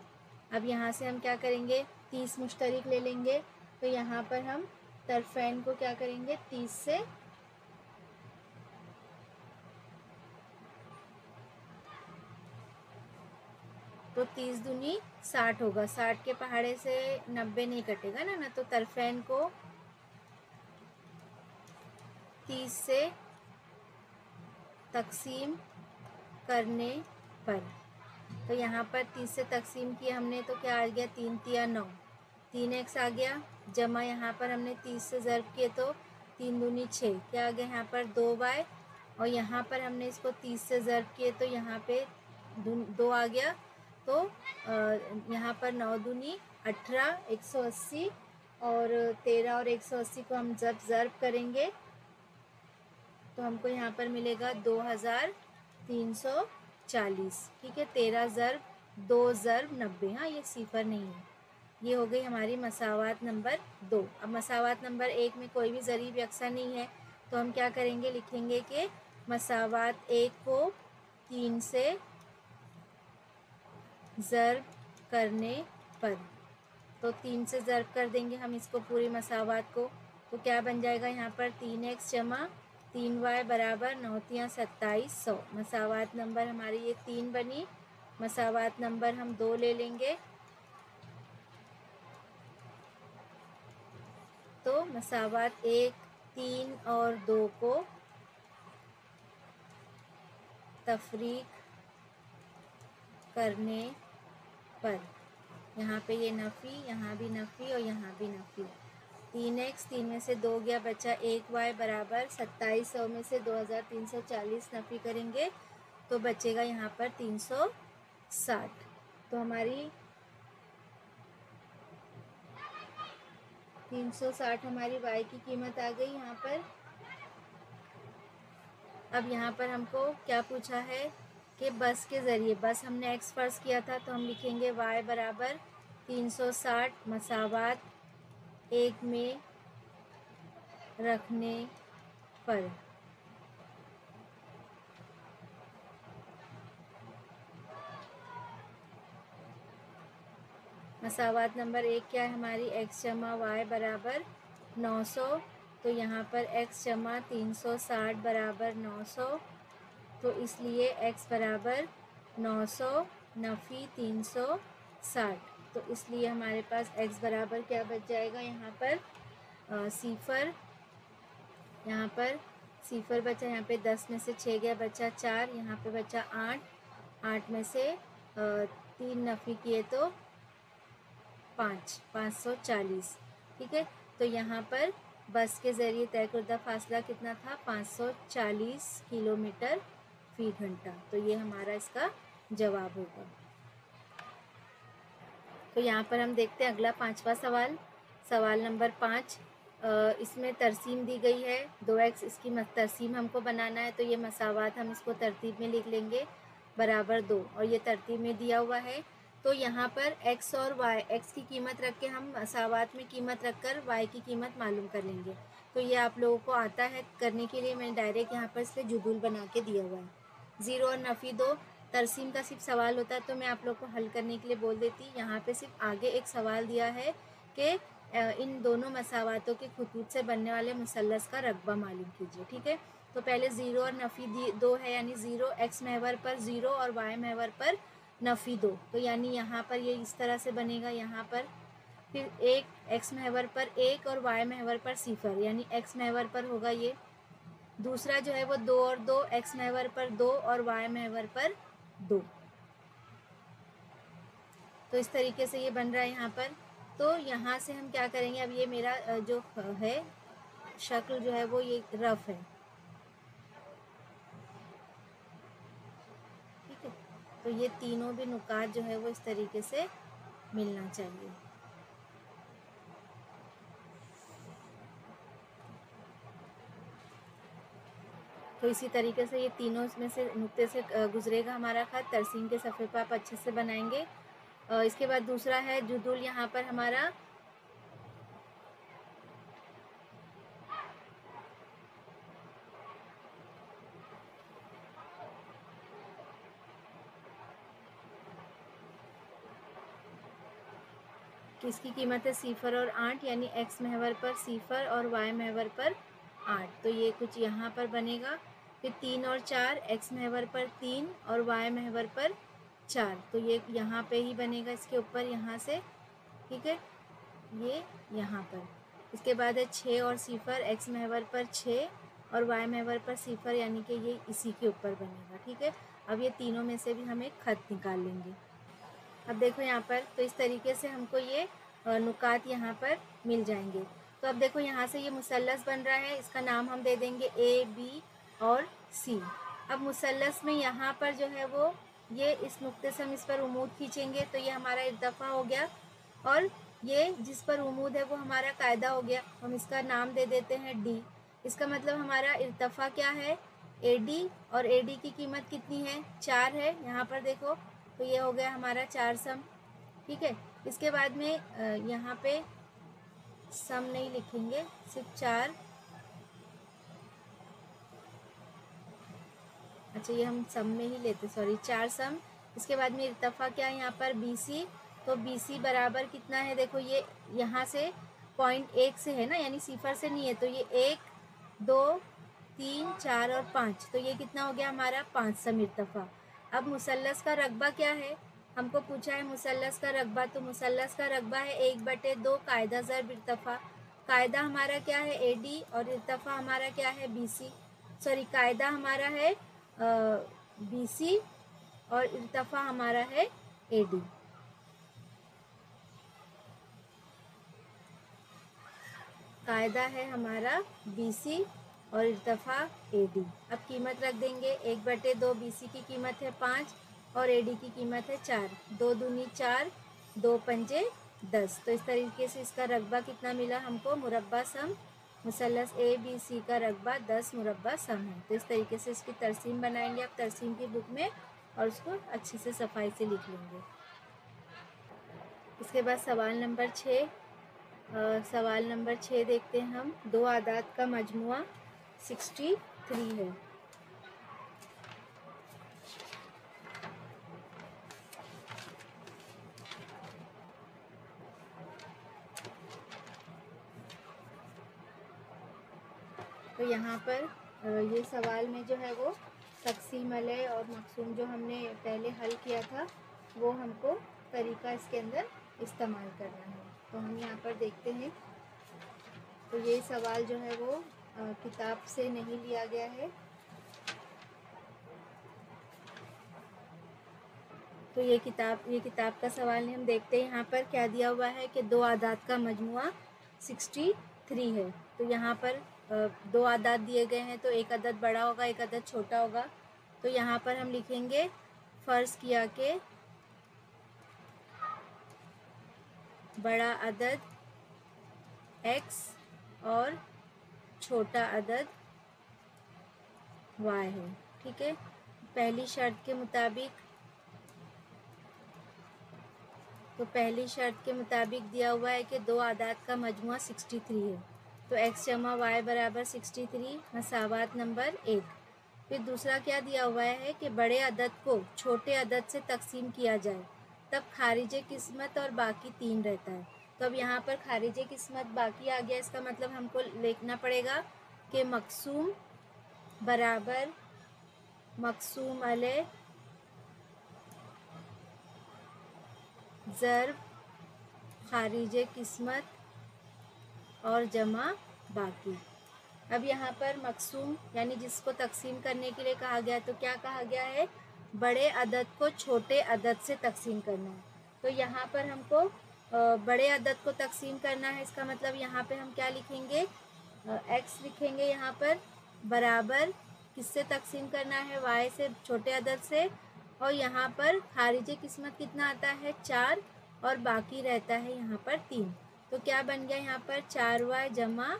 अब यहाँ से हम क्या करेंगे, 30 मुश्तरिक ले लेंगे, तो यहाँ पर हम तरफ़ैन को क्या करेंगे, 30 से तो 30 दूनी 60 होगा, 60 के पहाड़े से 90 नहीं कटेगा ना, तो तरफ़ैन को 30 से तकसीम करने पर तो यहाँ पर 30 से तकसीम किया हमने तो क्या आ गया, 3 तिया 9, 3x आ गया, जमा यहाँ पर हमने 30 से ज़र्ब किए तो 3 दूनी 6, क्या आ गया यहाँ पर 2y, और यहाँ पर हमने इसको 30 से ज़र्ब किए तो यहाँ पे 2 आ गया, तो यहाँ पर 9 दूनी 18, 180, और 13 और 180 को हम जब ज़र्ब करेंगे तो हमको यहाँ पर मिलेगा 2340। ठीक है, 13 ज़र्ब 2 ज़र्ब 90। हाँ, ये सिफर नहीं है। ये हो गई हमारी मसावात नंबर 2। अब मसावात नंबर 1 में कोई भी ज़रीब यकसा नहीं है तो हम क्या करेंगे, लिखेंगे कि मसावात 1 को 3 से ज़र्ब करने पर, तो 3 से ज़र्ब कर देंगे हम इसको पूरी मसावात को, तो क्या बन जाएगा यहाँ पर 3x जमा 3y बराबर 9 तिया 2700। मसावात नंबर हमारी ये 3 बनी। मसावात नंबर हम 2 ले लेंगे, तो मसावात 1, 3 और 2 को तफरीक करने पर, यहाँ पे ये नफ़ी, यहाँ भी नफ़ी और यहाँ भी नफ़ी। 3x 3 में से 2 गया, बचा 1y बराबर 2700 में से 2340 नफ़ी करेंगे तो बचेगा यहाँ पर 360। तो हमारी 360 हमारी y की कीमत आ गई यहाँ पर। अब यहाँ पर हमको क्या पूछा है कि बस के ज़रिए, बस हमने x फ़र्ज़ किया था तो हम लिखेंगे y बराबर 360 मसावात 1 में रखने पर। मसावात नंबर 1 क्या है हमारी, x जमा y बराबर 900, तो यहाँ पर x जमा 360 बराबर 900, तो इसलिए x बराबर 900 नफ़ी 360, तो इसलिए हमारे पास x बराबर क्या बच जाएगा यहाँ पर सिफर। यहाँ पर सिफर बचा, यहाँ पे 10 में से 6 गया, बचा 4, यहाँ पे बचा 8, 8 में से 3 नफ़ी किए तो 5, 540। ठीक है, तो यहाँ पर बस के ज़रिए तय करदा फासला कितना था, 540 किलोमीटर फ़ी घंटा। तो ये हमारा इसका जवाब होगा। तो यहाँ पर हम देखते हैं अगला 5वां सवाल, सवाल नंबर 5। इसमें तरसीम दी गई है 2x, इसकी तरसीम हमको बनाना है, तो ये मसावात हम इसको तरतीब में लिख लेंगे बराबर 2, और ये तरतीब में दिया हुआ है। तो यहाँ पर x और y, x की कीमत रख के हम मसावात में कीमत रख कर y की कीमत मालूम कर लेंगे। तो ये आप लोगों को आता है करने के लिए, मैंने डायरेक्ट यहाँ पर इसलिए जुदूल बना के दिया हुआ है। 0 और नफ़ी 2, तरसीम का सिर्फ सवाल होता है तो मैं आप लोग को हल करने के लिए बोल देती। यहाँ पे सिर्फ आगे एक सवाल दिया है कि इन दोनों मसावातों के खुतूत से बनने वाले मुसल्लस का रकबा मालूम कीजिए। ठीक है, तो पहले 0 और नफ़ी 2 है, यानी 0 x महवर पर 0 और y महवर पर नफ़ी 2, तो यानी यहाँ पर ये इस तरह से बनेगा। यहाँ पर फिर 1 x महवर पर 1 और y महवर पर सिफर, यानी x महवर पर होगा ये। दूसरा जो है वो 2 और 2, x महवर पर 2 और y महवर पर 2। तो इस तरीके से ये बन रहा है यहाँ पर। तो यहाँ से हम क्या करेंगे, अब ये मेरा जो है शक्ल जो है वो ये रफ है। ठीक है, तो ये तीनों भी नुकात जो है वो इस तरीके से मिलना चाहिए। तो इसी तरीके से ये तीनों में से नुक्ते से गुजरेगा हमारा खत। तरसीम के सफ़े पर आप अच्छे से बनाएंगे। इसके बाद दूसरा है जुदुल। यहाँ पर हमारा किसकी कीमत है, सिफर और 8, यानी x महवर पर सिफर और y महवर पर 8। तो ये कुछ यहाँ पर बनेगा। फिर 3 और 4, x महवर पर 3 और y महवर पर 4, तो ये यहाँ पे ही बनेगा इसके ऊपर यहाँ से। ठीक है, ये यहाँ पर। इसके बाद है 6 और सिफर, x महवर पर 6 और वाई महवर पर सिफर, यानी कि ये इसी के ऊपर बनेगा। ठीक है, अब ये तीनों में से भी हम एक खत निकाल लेंगे। अब देखो यहाँ पर, तो इस तरीके से हमको ये नुकात यहाँ पर मिल जाएंगे। तो अब देखो यहाँ से ये मुसल्लस बन रहा है, इसका नाम हम दे देंगे ए, बी और सी। अब मुसल्लस में यहाँ पर जो है वो ये इस नुक्ते से हम इस पर उमूद खींचेंगे तो ये हमारा इर्तफ़ा हो गया, और ये जिस पर उमूद है वो हमारा कायदा हो गया। हम इसका नाम दे देते हैं डी। इसका मतलब हमारा इर्तफ़ा क्या है, ए डी, और ए डी की कीमत कितनी है, 4 है यहाँ पर देखो। तो ये हो गया हमारा 4 सम। ठीक है, इसके बाद में यहाँ पे सम नहीं लिखेंगे, सिर्फ 4। अच्छा, ये हम सम में ही लेते, सॉरी, 4 सम। इसके बाद में इर्तफ़ा क्या है यहाँ पर, बी सी। तो बी सी बराबर कितना है, देखो ये यहाँ से 0.1 से है ना, यानी सिफर से नहीं है, तो ये 1, 2, 3, 4 और 5, तो ये कितना हो गया हमारा 5 सम इर्तफ़ा। अब मुसल्लस का रकबा क्या है, हमको पूछा है मुसल्लस का रकबा, तो मुसल्लस का रकबा है 1/2 कायदा ज़रब इर्तफ़ा। कायदा हमारा क्या है, ए डी, और इर्तफ़ा हमारा क्या है, बी सी। सॉरी, कायदा हमारा है बी सी और इर्तफ़ा हमारा है ए डी। कायदा है हमारा बी सी और इर्तफ़ा ए डी। अब कीमत रख देंगे, 1/2 बी सी की कीमत है 5 और ए डी की कीमत है 4। 2 दूनी 4, 2 पंजे 10। तो इस तरीके से इसका रकबा कितना मिला हमको, मुरब्बा सम। मुसल्लस ए बी सी का रकबा 10 मुरब्बा सम है। तो इस तरीके से इसकी तरसीम बनाएंगे आप तरसीम की बुक में, और उसको अच्छे से सफाई से लिख लेंगे। इसके बाद सवाल नंबर 6। सवाल नंबर 6 देखते हैं हम। 2 आदाद का मजमुआ 63 है। तो यहाँ पर ये सवाल में जो है वो तक़सीम अलय और मक़सूम जो हमने पहले हल किया था वो हमको तरीका इसके अंदर इस्तेमाल करना है। तो हम यहाँ पर देखते हैं, तो ये सवाल जो है वो किताब से नहीं लिया गया है। तो ये किताब का सवाल नहीं। हम देखते हैं यहाँ पर क्या दिया हुआ है कि 2 आदाद का मजमुआ 63 है। तो यहाँ पर 2 आदाद दिए गए हैं, तो एक अदद बड़ा होगा, एक अदद छोटा होगा। तो यहाँ पर हम लिखेंगे फ़र्ज़ किया कि बड़ा अदद x और छोटा अदद y है। ठीक है, पहली शर्त के मुताबिक दिया हुआ है कि 2 आदाद का मजमुआ 63 है। तो x जमा y बराबर 63, मसावात नंबर 1। फिर दूसरा क्या दिया हुआ है कि बड़े अदद को छोटे अदद से तकसीम किया जाए, तब खारिज किस्मत और बाकी 3 रहता है। तो अब यहाँ पर खारिज किस्मत बाकी आ गया, इसका मतलब हमको लिखना पड़ेगा कि मक़सूम बराबर मक़सूम अलय ज़रब खारिज किस्मत और जमा बाकी। अब यहाँ पर मक़सूम यानी जिसको तकसीम करने के लिए कहा गया, तो क्या कहा गया है, बड़े अदद को छोटे अदद से तकसीम करना है। तो यहाँ पर हमको बड़े अदद को तकसीम करना है, इसका मतलब यहाँ पे हम क्या लिखेंगे, x लिखेंगे यहाँ पर, बराबर किससे तकसीम करना है, y से, छोटे अदद से। और यहाँ पर खारिज किस्मत कितना आता है, 4, और बाकी रहता है यहाँ पर 3। तो क्या बन गया यहाँ पर, 4y जमा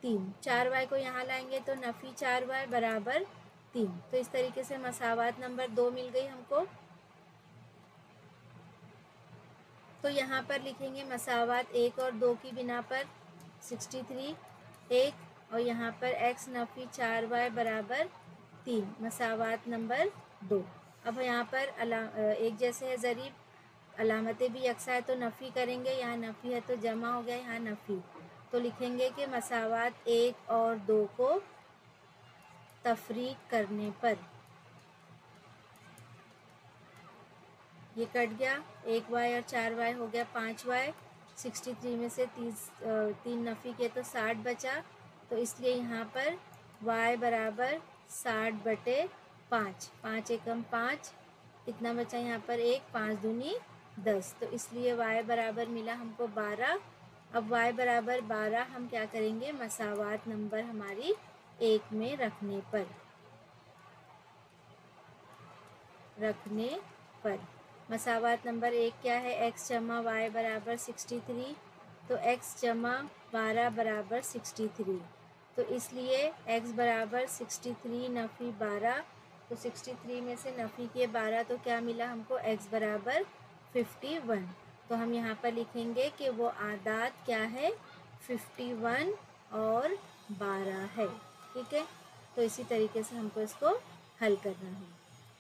3। 4y को यहाँ लाएंगे तो नफ़ी 4y बराबर 3। तो इस तरीके से मसावात नंबर 2 मिल गई हमको। तो यहाँ पर लिखेंगे मसावात 1 और 2 की बिना पर 63 1, और यहाँ पर x नफ़ी 4y बराबर 3, मसावात नंबर 2। अब यहाँ पर एक जैसे है ज़रीब, अलामतें भी यकसा है, तो नफ़ी करेंगे, यहाँ नफ़ी है तो जमा हो गया, यहाँ नफ़ी। तो लिखेंगे कि मसावात 1 और 2 को तफरीक करने पर, ये कट गया, 1y और 4y हो गया 5y। 63 में से 3 नफ़ी के तो 60 बचा, तो इसलिए यहाँ पर y बराबर 60/5, 5 एकम 5, कितना बचा यहाँ पर 1, 5 दूनी 10, तो इसलिए y बराबर मिला हमको 12। अब y बराबर 12 हम क्या करेंगे, मसावात नंबर हमारी 1 में रखने पर मसावात नंबर 1 क्या है, x जमा y बराबर 63, तो x जमा 12 बराबर 63, तो इसलिए x बराबर 63 नफ़ी 12, तो 63 में से नफ़ी किए 12 तो क्या मिला हमको, x बराबर 51। तो हम यहाँ पर लिखेंगे कि वो आदात क्या है, 51 और 12 है। ठीक है, तो इसी तरीके से हमको इसको हल करना है।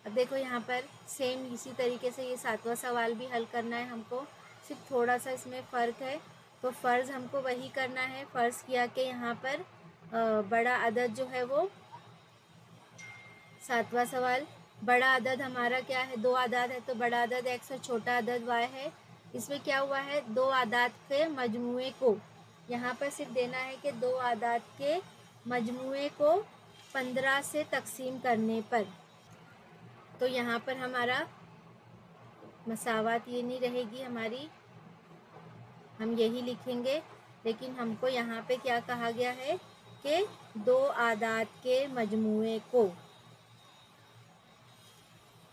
अब देखो यहाँ पर सेम इसी तरीके से ये 7वां सवाल भी हल करना है हमको, सिर्फ थोड़ा सा इसमें फ़र्क है। तो फ़र्ज़ हमको वही करना है, फ़र्ज़ किया कि यहाँ पर बड़ा अदद जो है वो 7वां सवाल, बड़ा अदद हमारा क्या है, 2 आदाद है, तो बड़ा अदद x और छोटा अदद y है। इसमें क्या हुआ है, 2 आदाद के मजमुए को यहाँ पर सिर्फ देना है कि 2 आदाद के मजमुए को 15 से तकसीम करने पर, तो यहाँ पर हमारा मसावात ये नहीं रहेगी हमारी, हम यही लिखेंगे। लेकिन हमको यहाँ पे क्या कहा गया है कि 2 आदाद के मजमुए को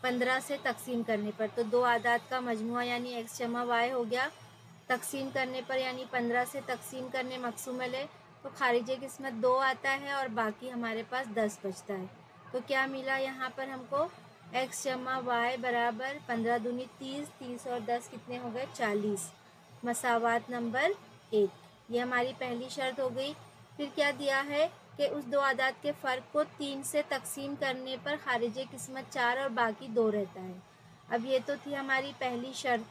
15 से तकसीम करने पर, तो 2 आदाद का मजमुआ यानी x जमा y हो गया, तकसीम करने पर यानी 15 से तकसीम करने मकसूम है, तो खारिज किस्मत 2 आता है और बाकी हमारे पास 10 बचता है। तो क्या मिला यहाँ पर हमको, x जमा y बराबर 15 दूनी 30, 30 और 10 कितने हो गए, 40, मसावात नंबर 1। ये हमारी पहली शर्त हो गई। फिर क्या दिया है कि उस 2 आदाद के फ़र्क को 3 से तकसीम करने पर खारिज किस्मत 4 और बाकी 2 रहता है। अब ये तो थी हमारी पहली शर्त,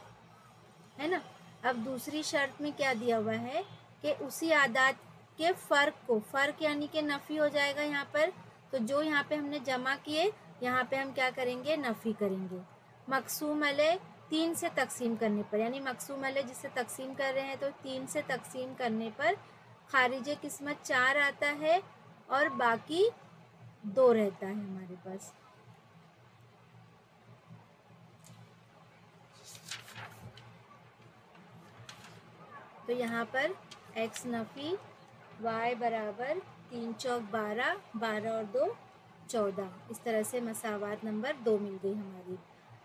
है ना। अब दूसरी शर्त में क्या दिया हुआ है कि उसी आदाद के फ़र्क को, फ़र्क यानी कि नफ़ी हो जाएगा यहाँ पर, तो जो यहाँ पे हमने जमा किए यहाँ पे हम क्या करेंगे, नफ़ी करेंगे। मकसूम अलय 3 से तकसीम करने पर, यानी मकसूम अलय जिससे तकसीम कर रहे हैं तो 3 से तकसीम करने पर खारिज किस्मत 4 आता है और बाकी 2 रहता है हमारे पास। तो यहाँ पर x नफ़ी y बराबर 3 चौक 12, 12 और 2 14, इस तरह से मसावात नंबर 2 मिल गई हमारी।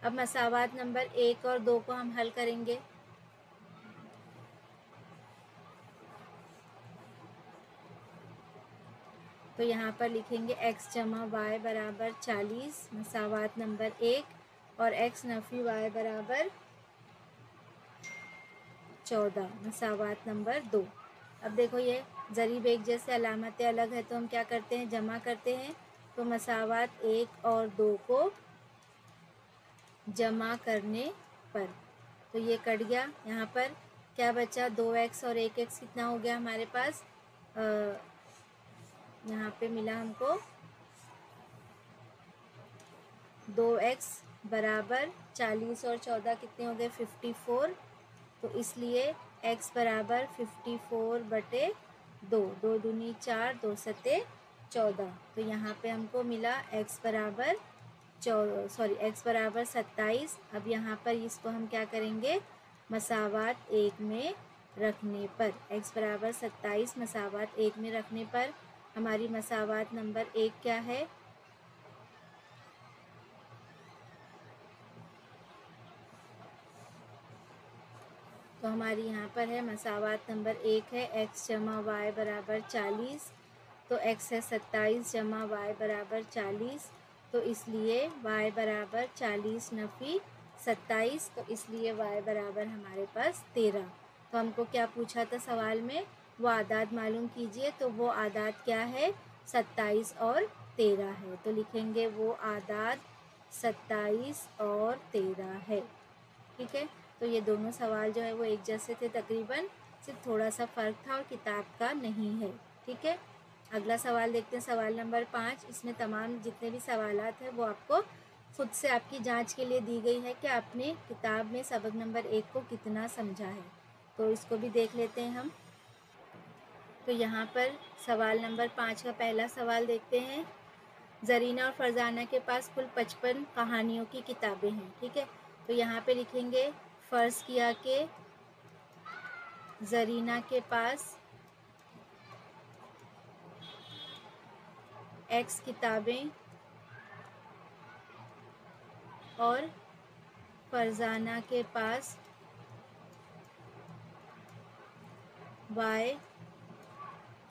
अब मसावात नंबर 1 और 2 को हम हल करेंगे। तो यहाँ पर लिखेंगे x जमा y बराबर 40, मसावात नंबर 1, और x नफ़ी y बराबर 14, मसावात नंबर 2। अब देखो ये ज़रीब एक जैसे अलामतें अलग है, तो हम क्या करते हैं, जमा करते हैं। तो मसावात 1 और 2 को जमा करने पर, तो ये कट गया। यहाँ पर क्या बचा, 2x और 1x कितना हो गया हमारे पास, यहाँ पे मिला हमको 2x बराबर 40 और 14 कितने हो गए, 54, तो इसलिए x बराबर 54/2, 2 दूनी 4, 2 सत्ते 14, तो यहाँ पे हमको मिला x बराबर x बराबर 27। अब यहाँ पर इसको हम क्या करेंगे, मसावात 1 में रखने पर, x बराबर 27 मसावात 1 में रखने पर हमारी मसावात नंबर 1 क्या है, तो हमारी यहाँ पर है मसावात नंबर 1 है x जमा y बराबर 40, तो x है 27 जमा y बराबर 40, तो इसलिए y बराबर 40 नफ़ी 27, तो इसलिए y बराबर हमारे पास 13। तो हमको क्या पूछा था सवाल में, वो आदाद मालूम कीजिए, तो वो आदाद क्या है, 27 और 13 है। तो लिखेंगे वो आदाद 27 और 13 है। ठीक है, तो ये दोनों सवाल जो है वो एक जैसे थे तकरीबन, सिर्फ थोड़ा सा फ़र्क था और किताब का नहीं है। ठीक है, अगला सवाल देखते हैं, सवाल नंबर 5। इसमें तमाम जितने भी सवालात हैं वो आपको खुद से आपकी जांच के लिए दी गई है कि आपने किताब में सबक नंबर 1 को कितना समझा है, तो इसको भी देख लेते हैं हम। तो यहाँ पर सवाल नंबर 5 का पहला सवाल देखते हैं। ज़रीना और फरजाना के पास कुल 55 कहानियों की किताबें हैं। ठीक है, तो यहाँ पे लिखेंगे फ़र्ज़ किया कि ज़रीना के पास X किताबें और फरजाना के पास Y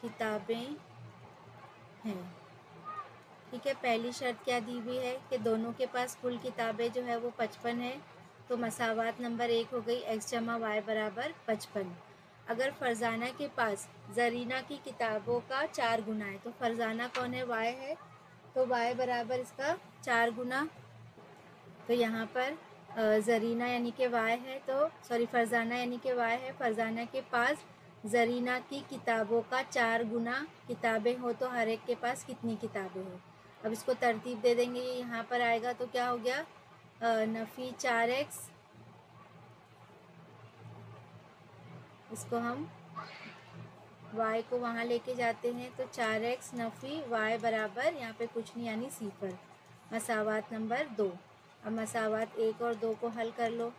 किताबें हैं। ठीक है, पहली शर्त क्या दी हुई है कि दोनों के पास कुल किताबें जो है वो 55 है। तो मसावात नंबर 1 हो गई x जमा y बराबर 55। अगर फरजाना के पास ज़रीना की किताबों का 4 गुना है, तो फरजाना कौन है, y है, तो y बराबर इसका 4 गुना। तो यहाँ पर ज़रीना यानी कि y है, तो सॉरी फरजाना यानी कि y है। फरजाना के पास ज़रीना की किताबों का 4 गुना किताबें हो तो हर एक के पास कितनी किताबें हो। अब इसको तरतीब दे देंगे, ये यहाँ पर आएगा तो क्या हो गया, नफ़ी 4x, इसको हम y को वहाँ लेके जाते हैं तो 4x नफ़ी y बराबर यहाँ पे कुछ नहीं यानी 0। मसावात नंबर 2। अब मसावात 1 और 2 को हल कर लो।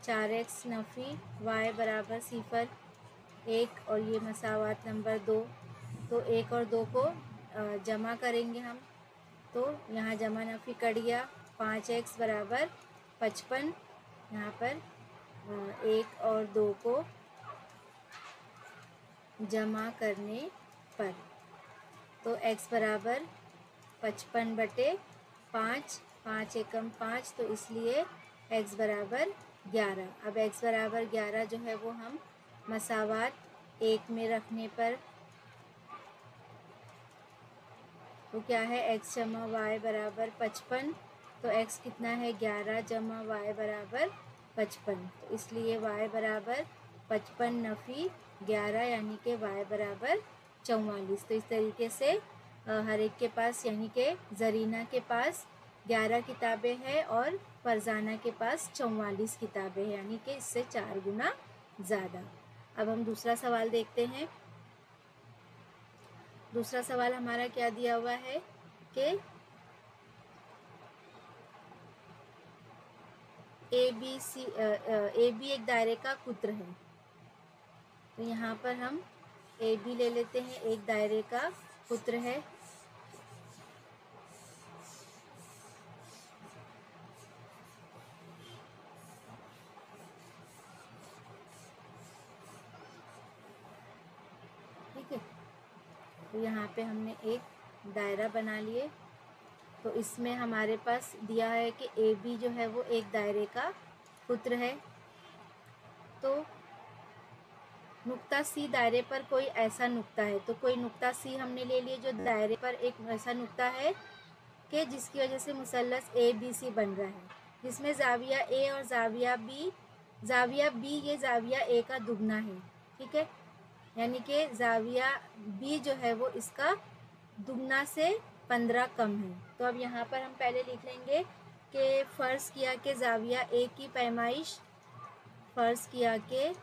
4x नफ़ी y बराबर 0, 1 और ये मसावात नंबर 2। तो 1 और 2 को जमा करेंगे हम, तो यहाँ जमा नफ़ी कट गया, 5x बराबर 55। यहाँ पर 1 और 2 को जमा करने पर तो x बराबर 55/5, 5 एकम 5, तो इसलिए x बराबर 11। अब x बराबर 11 जो है वो हम मसावात 1 में रखने पर तो क्या है, x जमा y बराबर 55, तो x कितना है 11 जमा y बराबर 55, तो इसलिए y बराबर 55 नफ़ी 11 यानी कि y बराबर 44। तो इस तरीके से हर एक के पास यानी कि ज़रीना के पास 11 किताबें हैं और फरजाना के पास 44 किताबें हैं, यानी कि इससे 4 गुना ज़्यादा। अब हम दूसरा सवाल देखते हैं। दूसरा सवाल हमारा क्या दिया हुआ है कि ए बी एक दायरे का कुत्र है। तो यहाँ पर हम ए बी ले लेते हैं, एक दायरे का कुत्र है। ठीक है, तो यहाँ पे हमने एक दायरा बना लिए। तो इसमें हमारे पास दिया है कि ए बी जो है वो एक दायरे का कुत्र है। तो नुक्ता सी दायरे पर कोई ऐसा नुक्ता है, तो कोई नुक्ता सी हमने ले लिए जो दायरे पर एक ऐसा नुक्ता है कि जिसकी वजह से मुसल्लस ए बी सी बन रहा है, जिसमें जाविया ए और जाविया बी ये जाविया ए का दुगना है। ठीक है, यानी कि जाविया बी जो है वो इसका दुगना से 15 कम है। तो अब यहाँ पर हम पहले लिख लेंगे कि फ़र्ज़ किया कि जाविया ए की पैमाइश, फ़र्ज़ किया कि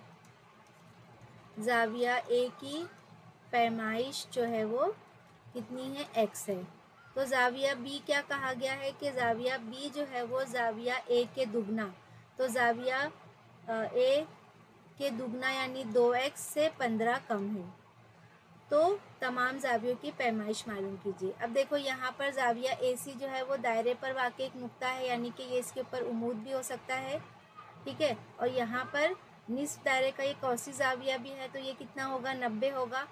जाविया ए की पैमाइश जो है वो कितनी है, x है। तो जाविया बी क्या कहा गया है कि जाविया बी जो है वो जाविया ए के दुगना, तो जाविया ए के दुगना यानी 2x से 15 कम है। तो तमाम जावियों की पैमाइश मालूम कीजिए। अब देखो यहाँ पर जाविया ए सी जो है वो दायरे पर वाक़ई एक नुक्ता है, यानी कि ये इसके ऊपर उमूद भी हो सकता है। ठीक है, और यहाँ पर निस्फ दायरे का ये कौसी जाविया भी है, तो ये कितना होगा, 90 होगा।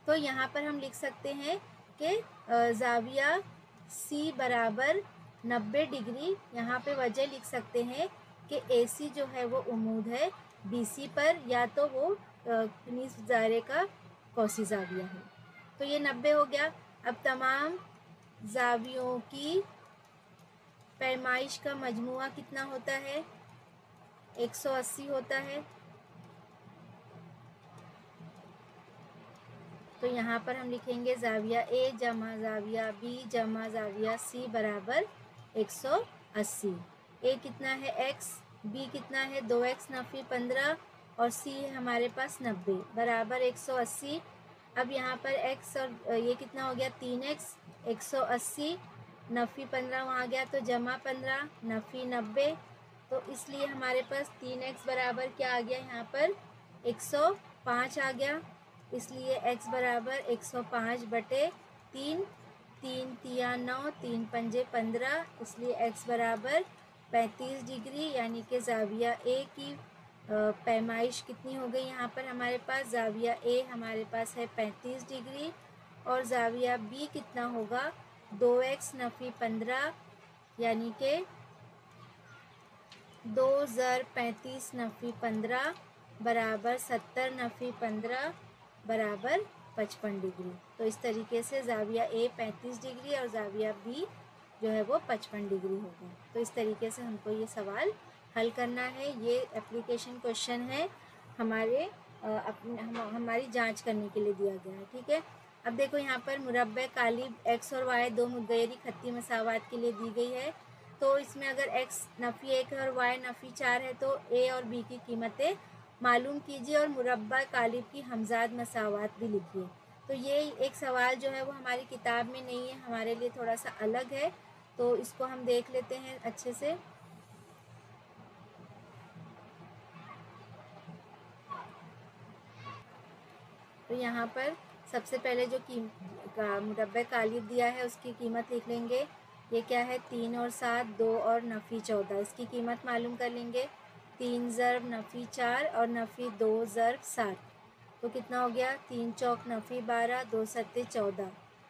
तो यहाँ पर हम लिख सकते हैं कि जाविया सी बराबर 90 डिग्री। यहाँ पे वजह लिख सकते हैं कि ए सी जो है वो उमूद है बी सी पर, या तो वो निस्फ दायरे का कौसी जाविया है। तो ये 90 हो गया। अब तमाम जावियों की पैमाइश का मजमुआ कितना होता है, 180 होता है। तो यहाँ पर हम लिखेंगे जाविया ए जमा जाविया बी जमा जाविया सी बराबर 180। ए कितना है x, बी कितना है 2x नफ़ी 15 और सी है हमारे पास 90 बराबर 180। अब यहाँ पर x और ये कितना हो गया 3x 180, नफ़ी 15 वहाँ गया तो जमा 15, नफ़ी 90। तो इसलिए हमारे पास 3x बराबर क्या आ गया यहाँ पर 105 आ गया। इसलिए x बराबर 105 बटे 3, 3 तिया 9, 3 पंजे 15, इसलिए x बराबर 35 डिग्री, यानी कि ज़ाविया ए की पैमाइश कितनी हो गई यहाँ पर हमारे पास। ज़ाविया ए हमारे पास है 35 डिग्री और ज़ाविया बी कितना होगा 2x नफ़ी 15, यानी कि 2 ज़र 35 नफ़ी 15 बराबर 70 नफ़ी 15 बराबर 55 डिग्री। तो इस तरीके से ज़ाविया ए 35 डिग्री और ज़ाविया बी जो है वो 55 डिग्री होगा। तो इस तरीके से हमको ये सवाल हल करना है। ये एप्लीकेशन क्वेश्चन है हमारे हमारी जांच करने के लिए दिया गया है, ठीक है। अब देखो यहाँ पर मुरब्बे कालिब x और y दो मुतगयरी खत्ती मसावात के लिए दी गई है। तो इसमें अगर x नफ़ी 1 है और y नफ़ी 4 है तो a और b की कीमतें मालूम कीजिए और मुरब्बा कालिब की हमजाद मसावात भी लिखिए। तो ये एक सवाल जो है वो हमारी किताब में नहीं है, हमारे लिए थोड़ा सा अलग है, तो इसको हम देख लेते हैं अच्छे से। तो यहाँ पर सबसे पहले जो मुरब्बे कालिब दिया है उसकी कीमत लिख लेंगे। ये क्या है 3 और 7 2 और नफ़ी 14, इसकी कीमत मालूम कर लेंगे। 3 ज़रब नफ़ी 4 और नफ़ी 2 ज़रब 7, तो कितना हो गया 3 चौक नफ़ी 12, 2 सत्ते 14,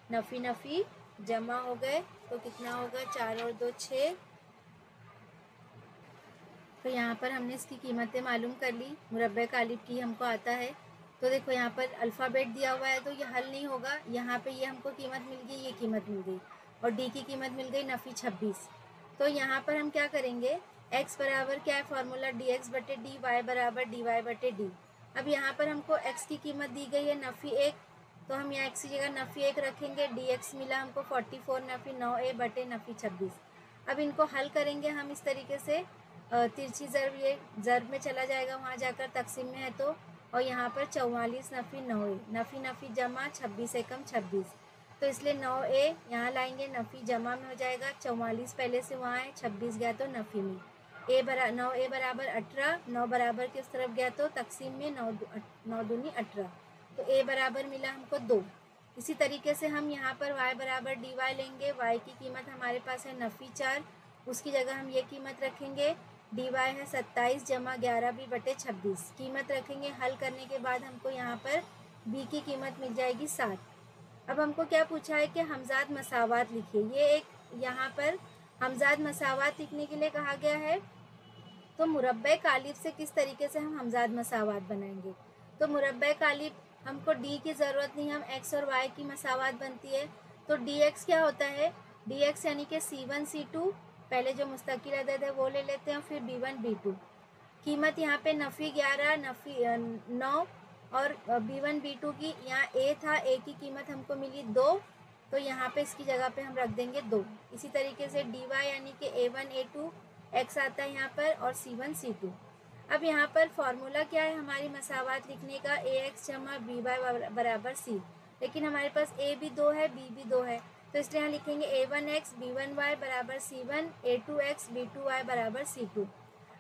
नफ़ी नफ़ी जमा हो गए तो कितना होगा 4 और 2 6। तो यहाँ पर हमने इसकी कीमतें मालूम कर ली। मुरब्बे कालिब की हमको आता है। तो देखो यहाँ पर अल्फ़ाबेट दिया हुआ है तो ये हल नहीं होगा। यहाँ पे ये हमको कीमत मिल गई, ये कीमत मिल गई और डी की कीमत मिल गई नफ़ी 26। तो यहाँ पर हम क्या करेंगे, x बराबर क्या है फार्मूला डी एक्स बटे डी, वाई बराबर डी वाई बटे डी। अब यहाँ पर हमको x की कीमत दी गई है नफ़ी 1, तो हम यहाँ x की जगह नफ़ी 1 रखेंगे। डी एक्स मिला हमको 44 नफ़ी 9a बटे नफ़ी 26। अब इनको हल करेंगे हम इस तरीके से, तिरछी ज़रब ये ज़रब में चला जाएगा वहाँ जाकर, तकसीम में है तो, और यहाँ पर 44 नफ़ी 9a, नफ़ी नफ़ी जमा 26 एकम 26, तो इसलिए 9a यहाँ लाएंगे, नफ़ी जमा में हो जाएगा। 44 पहले से वहाँ है, 26 गया तो नफ़ी में। 9a बराबर 18, 9 बराबर किस तरफ गया तो तकसीम में, 9 दूनी 18, तो a बराबर मिला हमको 2। इसी तरीके से हम यहाँ पर y बराबर डी वाई लेंगे। y की कीमत हमारे पास है नफ़ी 4, उसकी जगह हम ये कीमत रखेंगे। डी वाई है 27 जमा 11 भी बटे 26, कीमत रखेंगे। हल करने के बाद हमको यहाँ पर b की कीमत मिल जाएगी 7। अब हमको क्या पूछा है कि हमजाद मसावात लिखिए। ये एक यहाँ पर हमजाद मसावात लिखने के लिए कहा गया है। तो मुरब्बे कालिब से किस तरीके से हम हमजाद मसावात बनाएंगे। तो मुरब्बे कालिब हमको डी की ज़रूरत नहीं, हम x और y की मसावात बनती है। तो डी एक्स क्या होता है, डी एक्स यानी कि C1 C2, पहले जो मुस्तकिल अदद है वो ले लेते हैं, फिर B1 B2। कीमत यहाँ पे नफ़ी 11 नफ़ी 9 और B1 B2 की यहाँ a था, a की कीमत हमको मिली 2, तो यहाँ पे इसकी जगह पे हम रख देंगे 2। इसी तरीके से डी वाई यानी कि A1 A2 x आता है यहाँ पर और C1 C2। अब यहाँ पर फार्मूला क्या है हमारी मसावात लिखने का, ax जमा बी वाई बराबर c, लेकिन हमारे पास a भी 2 है b भी 2 है, तो इसलिए यहाँ लिखेंगे a1x b1y बराबर c1, a2x b2y बराबर c2।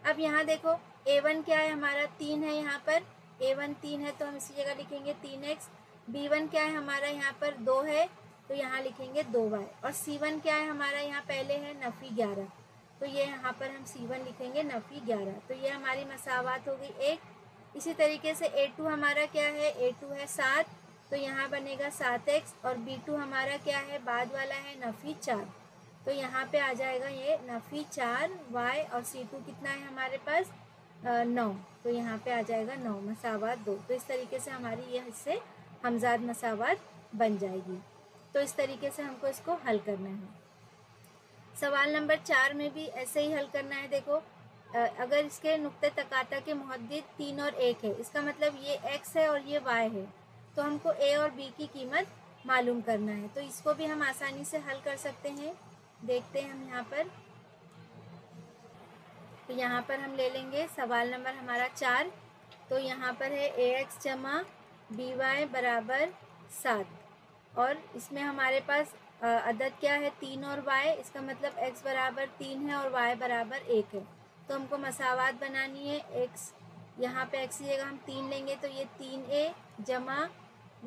अब यहाँ देखो a1 क्या है हमारा 3 है, यहाँ पर a1 3 है तो हम इसी जगह लिखेंगे 3x। b1 क्या है हमारा यहाँ पर 2 है तो यहाँ लिखेंगे 2y, और c1 क्या है हमारा यहाँ पहले है नफ़ी 11, तो ये यहाँ पर हम C1 लिखेंगे नफ़ी 11। तो ये हमारी मसावात हो गई एक। इसी तरीके से A2 हमारा क्या है, A2 है 7, तो यहाँ बनेगा 7x, और B2 हमारा क्या है बाद वाला है नफ़ी 4, तो यहाँ पे आ जाएगा ये नफ़ी 4y, और C2 कितना है हमारे पास 9, तो यहाँ पे आ जाएगा 9 मसावात 2। तो इस तरीके से हमारी ये इससे हमजाद मसावात बन जाएगी। तो इस तरीके से हमको इसको हल करना है। सवाल नंबर 4 में भी ऐसे ही हल करना है। देखो अगर इसके नुक्ते तकाता के मुहद्दिद 3 और 1 है, इसका मतलब ये x है और ये y है, तो हमको a और b की कीमत मालूम करना है। तो इसको भी हम आसानी से हल कर सकते हैं। देखते हैं हम यहाँ पर, तो यहाँ पर हम ले लेंगे सवाल नंबर हमारा 4। तो यहाँ पर है ax जमा बी वाई बराबर 7। और इसमें हमारे पास अदद क्या है 3 और y, इसका मतलब x बराबर 3 है और y बराबर 1 है। तो हमको मसावात बनानी है। x यहाँ पे x की जगह हम 3 लेंगे तो ये 3a जमा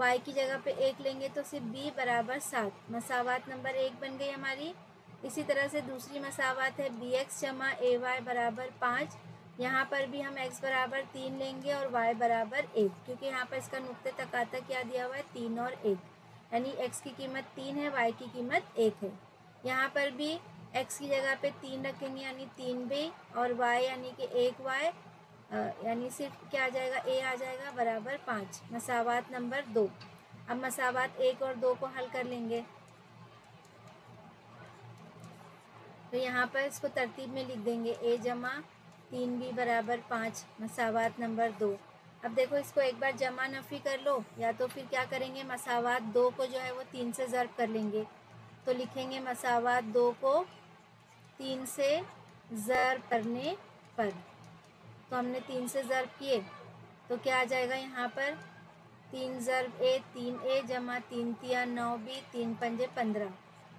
y की जगह पे 1 लेंगे तो सिर्फ b बराबर 7। मसावात नंबर 1 बन गई हमारी। इसी तरह से दूसरी मसावात है bx जमा ay बराबर 5। यहाँ पर भी हम x बराबर 3 लेंगे और y बराबर 1, क्योंकि यहाँ पर इसका नुक्ते तकाता क्या दिया हुआ है 3 और 1, यानी x की कीमत 3 है, y की कीमत 1 है। यहाँ पर भी x की जगह पे 3 रखेंगे यानी 3b और y यानी कि 1y, यानी सिर्फ क्या आ जाएगा a आ जाएगा बराबर 5। मसावात नंबर 2। अब मसावात 1 और 2 को हल कर लेंगे। तो यहाँ पर इसको तरतीब में लिख देंगे a जमा 3b बराबर 5 मसावात नंबर 2। अब देखो इसको एक बार जमा नफ़ी कर लो, या तो फिर क्या करेंगे मसावात 2 को जो है वो 3 से ज़र्ब कर लेंगे। तो लिखेंगे मसावात 2 को 3 से ज़र्ब करने पर। तो हमने 3 से ज़र्ब किए तो क्या आ जाएगा यहाँ पर 3 ज़र्ब a 3a जमा 3 तिया 9b 3 पंजे 15।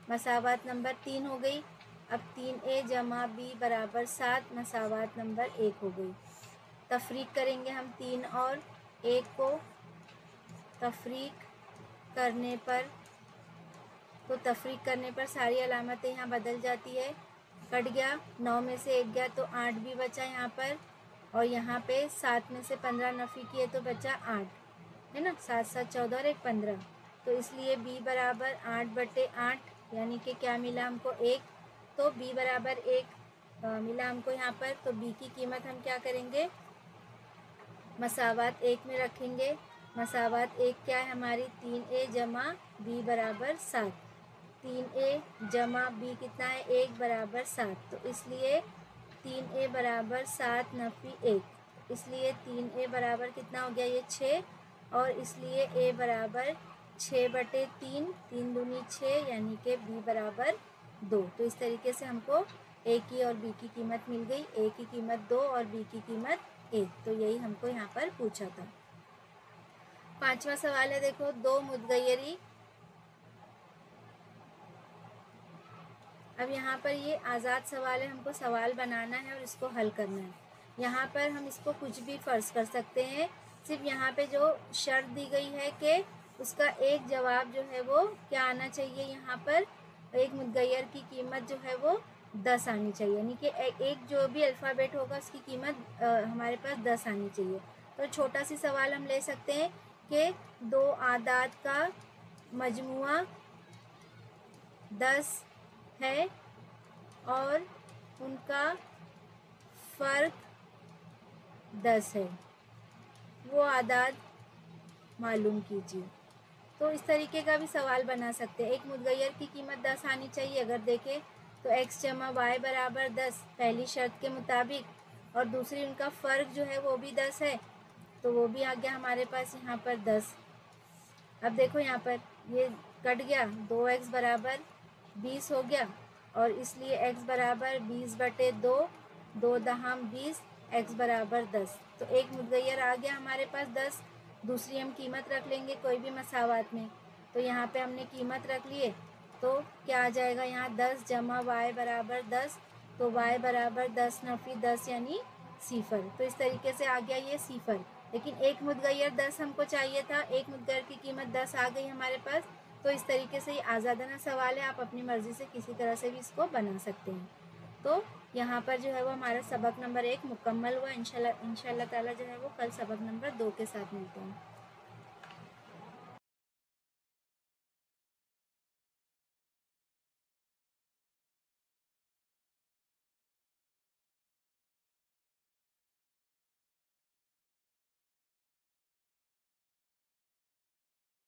मसावात नंबर 3 हो गई। अब 3a जमा b बराबर 7 मसावात नंबर 1 हो गई। तफरीक करेंगे हम 3 और 1 को। तफरीक करने पर, तो तफरीक करने पर सारी अलामतें यहाँ बदल जाती है। कट गया, 9 में से 1 गया तो 8 भी बचा यहाँ पर, और यहाँ पे 7 में से 15 नफ़ी किए तो बचा 8, है ना। 7 7 14 और 1 15। तो इसलिए b बराबर 8/8, यानी कि क्या मिला हमको 1। तो b बराबर 1 मिला हमको यहाँ पर। तो b की कीमत हम क्या करेंगे मसावात 1 में रखेंगे। मसावात 1 क्या है हमारी 3a जमा b बराबर 7। 3a जमा b कितना है 1 बराबर 7। तो इसलिए 3a बराबर 7 नफ़ी 1, इसलिए 3a बराबर कितना हो गया ये 6, और इसलिए a बराबर 6/3, 3 दूनी 6, यानी कि b बराबर 2। तो इस तरीके से हमको a की और b की कीमत मिल गई। a की कीमत 2 और b की कीमत 1। तो यही हमको यहाँ पर पूछा था। 5वां सवाल है, देखो 2 मुतगय्यरी। अब यहाँ पर ये आज़ाद सवाल है, हमको सवाल बनाना है और इसको हल करना है। यहाँ पर हम इसको कुछ भी फ़र्ज़ कर सकते हैं। सिर्फ यहाँ पे जो शर्त दी गई है कि उसका एक जवाब जो है वो क्या आना चाहिए, यहाँ पर एक मुतगय्यर की कीमत जो है वो 10 आनी चाहिए, यानी कि एक जो भी अल्फ़ाबेट होगा उसकी कीमत हमारे पास 10 आनी चाहिए। तो छोटा सी सवाल हम ले सकते हैं कि 2 आदाद का मजमुआ 10 है और उनका फ़र्क 10 है, वो आदाद मालूम कीजिए। तो इस तरीके का भी सवाल बना सकते हैं। एक मुतगय्यर की कीमत 10 आनी चाहिए अगर देखें तो x जमा y बराबर 10 पहली शर्त के मुताबिक, और दूसरी उनका फ़र्क जो है वो भी 10 है, तो वो भी आ गया हमारे पास यहाँ पर 10। अब देखो यहाँ पर ये कट गया, 2x बराबर 20 हो गया, और इसलिए x बराबर 20/2, 2 दहाम 20, x बराबर 10। तो एक मुतगय्यर आ गया हमारे पास 10। दूसरी हम कीमत रख लेंगे कोई भी मसावात में। तो यहाँ पे हमने कीमत रख लिए तो क्या आ जाएगा यहाँ 10 जमा y बराबर 10, तो y बराबर 10 नफ़ी 10 यानी 0। तो इस तरीके से आ गया ये 0। लेकिन एक मुतगय्यर 10 हमको चाहिए था, एक मुतगय्यर की कीमत 10 आ गई हमारे पास। तो इस तरीके से ये आज़ादाना सवाल है, आप अपनी मर्ज़ी से किसी तरह से भी इसको बना सकते हैं। तो यहाँ पर जो है वो हमारा सबक नंबर 1 मुकम्मल हुआ। इंशाल्लाह ताला जो है वो कल सबक नंबर 2 के साथ मिलते हैं।